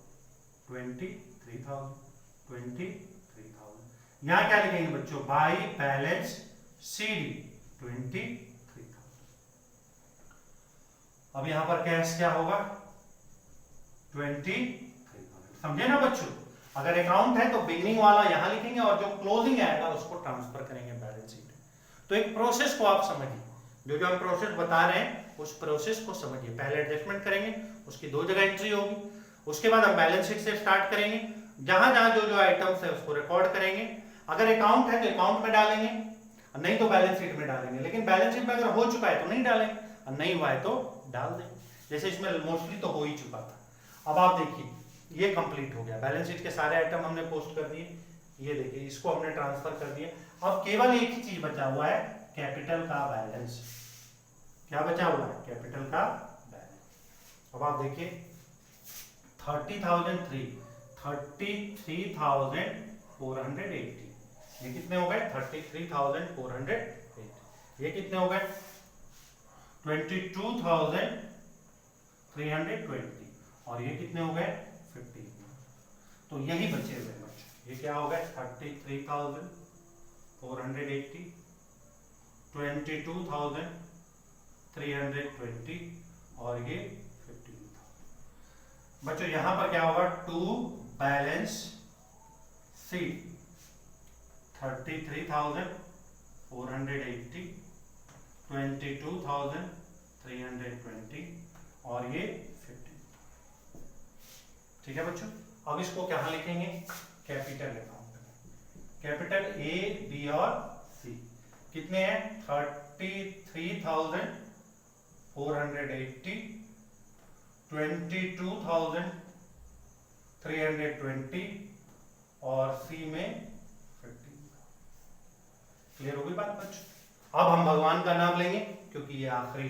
23,000। यहां क्या लिखेंगे बच्चों, बाई बैलेंस सीडी 23,000। अब यहां पर कैश क्या होगा 23,000, समझे ना बच्चों। अगर अकाउंट है तो बिगनिंग वाला यहां लिखेंगे और जो क्लोजिंग आएगा उसको ट्रांसफर करेंगे बैलेंस शीट। तो एक प्रोसेस को आप समझिए, जो हम प्रोसेस बता रहे हैं उस प्रोसेस को समझिए। पहले एडजस्टमेंट करेंगे, उसकी 2 जगह एंट्री होगी, उसके बाद हम बैलेंस शीट से स्टार्ट करेंगे, जहां जहां जो आइटम्स है उसको रिकॉर्ड करेंगे। अगर अकाउंट है तो अकाउंट में डालेंगे, नहीं तो बैलेंस शीट में डालेंगे। लेकिन बैलेंस शीट में अगर हो चुका है तो नहीं डालेंगे, और नहीं हुआ है तो डाल देंगे, जैसे इसमें मोस्टली तो हो ही चुका था। अब आप देखिए ये कंप्लीट हो गया, बैलेंस शीट के सारे आइटम हमने पोस्ट कर दिए, ये देखिए इसको हमने ट्रांसफर कर दिया। अब केवल एक ही चीज बचा हुआ है, कैपिटल का बैलेंस। क्या बचा हुआ है, कैपिटल का बैलेंस। अब आप देखिए 33,480, ये कितने हो गए 33,480, ये कितने हो गए 22,320, और ये कितने हो गए 15। तो यही बचे हुए बच्चों, ये क्या हो गए 33,480, 22,320 और ये 15,000। बच्चों यहां पर क्या होगा, टू बैलेंस शीट 33,480, 22,320 और ये 15। ठीक है बच्चों। अब इसको क्या लिखेंगे, capital account. Capital A B और सी कितने हैं 33,480, 22,320 और सी में 15। क्लियर होगी बात बच्चों। अब हम भगवान का नाम लेंगे क्योंकि ये आखिरी,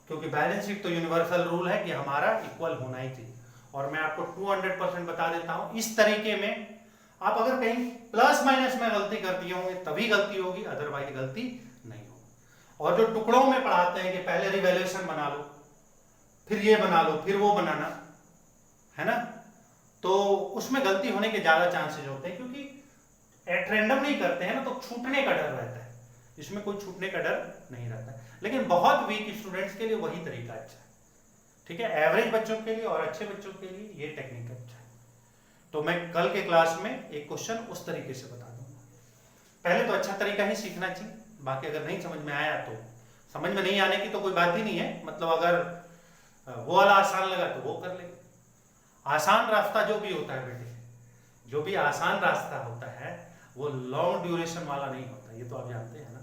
क्योंकि बैलेंस शीट तो यूनिवर्सल रूल है कि हमारा इक्वल होना ही चाहिए। और मैं आपको 200% बता देता हूं, इस तरीके में आप अगर कहीं प्लस माइनस में गलती कर दिए होंगे तभी गलती होगी, अदरवाइज गलती नहीं होगी। और जो टुकड़ों में पढ़ाते हैं कि पहले रिवैल्यूएशन बना लो, फिर ये बना लो, फिर वो बनाना, है ना, तो उसमें गलती होने के ज्यादा चांसेस होते हैं, क्योंकि एट रैंडम नहीं करते हैं ना, तो छूटने का डर रहता है। इसमें कोई छूटने का डर नहीं रहता है, लेकिन बहुत वीक स्टूडेंट्स के लिए वही तरीका अच्छा है। ठीक है, एवरेज बच्चों के लिए और अच्छे बच्चों के लिए ये टेक्निक अच्छा है। तो मैं कल के क्लास में एक क्वेश्चन उस तरीके से बता दूंगा। पहले तो अच्छा तरीका ही सीखना चाहिए, बाकी अगर नहीं समझ में आया तो समझ में नहीं आने की तो कोई बात ही नहीं है। मतलब अगर वो वाला आसान लगा तो वो कर लेंगे। आसान रास्ता जो भी होता है बेटे, जो भी आसान रास्ता होता है वो लॉन्ग ड्यूरेशन वाला नहीं होता, ये तो आप जानते हैं ना।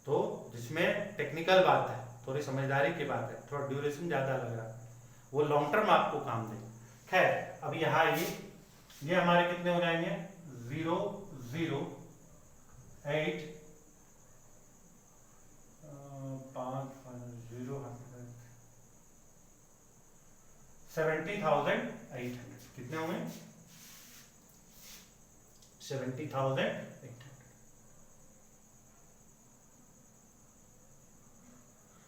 तो जिसमें टेक्निकल बात है, थोड़ी समझदारी की बात है, थोड़ा ड्यूरेशन ज्यादा लग रहा है, वो लॉन्ग टर्म आपको काम देगा। खैर अब यहाँ ये हमारे कितने हो जाएंगे 0 0 8 5 0 70,800 कितने होंगे 70,800।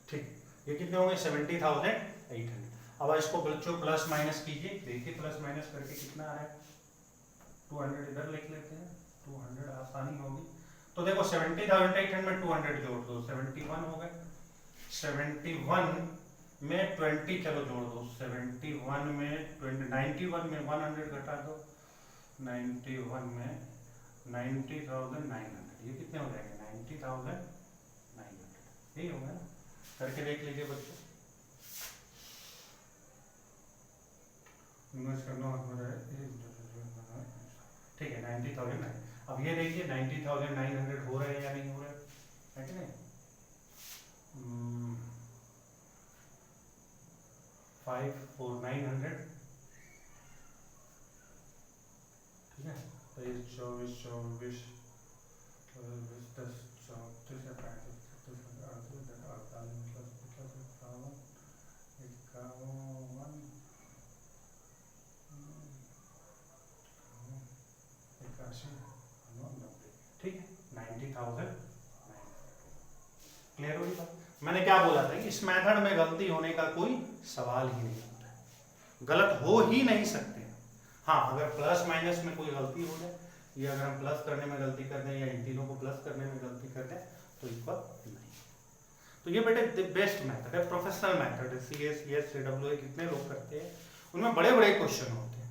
ठीक, ये कितने होंगे 70,800। अब इसको बच्चों प्लस माइनस कीजिए, देखिए प्लस माइनस करके कितना आ रहा है 200 इधर लिख लेते हैं, 200 आसानी होगी। तो देखो 70,800 में 200 जोड़ दो 71 हो गए, 71 में 20 चलो जोड़ दो, 71 में 20, 91 में 100 घटा दो, 91 में 90,900, ये कितने हो जाएंगे 90,900, यही होगा ना। करके देख लीजिए बच्चों, ठीक है 90,000। अब ये देखिए 90,900 हो रहे हैं या नहीं हो रहे, है कि नहीं। 5 4 900, ठीक है। 23 24 24 10 34 35 37 38 ठीक है, 90,000। क्लियर हुई बात? मैंने क्या बोला था कि इस मेथड में गलती होने का कोई सवाल ही नहीं होता है, गलत हो ही नहीं सकते। हाँ, अगर प्लस माइनस में कोई गलती हो जाए, या अगर हम प्लस करने में गलती कर दें या इन तीनों को प्लस करने में गलती कर दें तो इक्वल नहीं। तो ये बेटे बेस्ट मेथड है, प्रोफेशनल मेथड है। CS CS CWA कितने लोग करते हैं, उनमें बड़े बड़े क्वेश्चन होते हैं,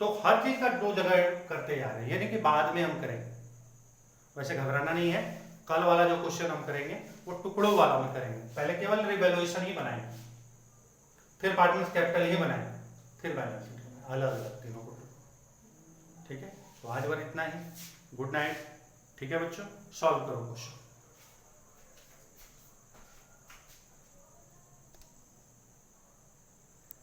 तो हर चीज का 2 जगह करते जा रहे हैं, यानी कि बाद में हम करेंगे। वैसे घबराना नहीं है, कल वाला जो क्वेश्चन हम करेंगे वो टुकड़ों वाला में करेंगे। पहले केवल रिवैल्यूएशन ही बनाएंगे, फिर पार्टनर्स कैपिटल ही बनाएंगे, फिर बैलेंस शीट बनाएंगे, अलग अलग तीनों को। ठीक है, तो आज बार इतना ही। Good night. ठीक है बच्चों, सॉल्व करो क्वेश्चन।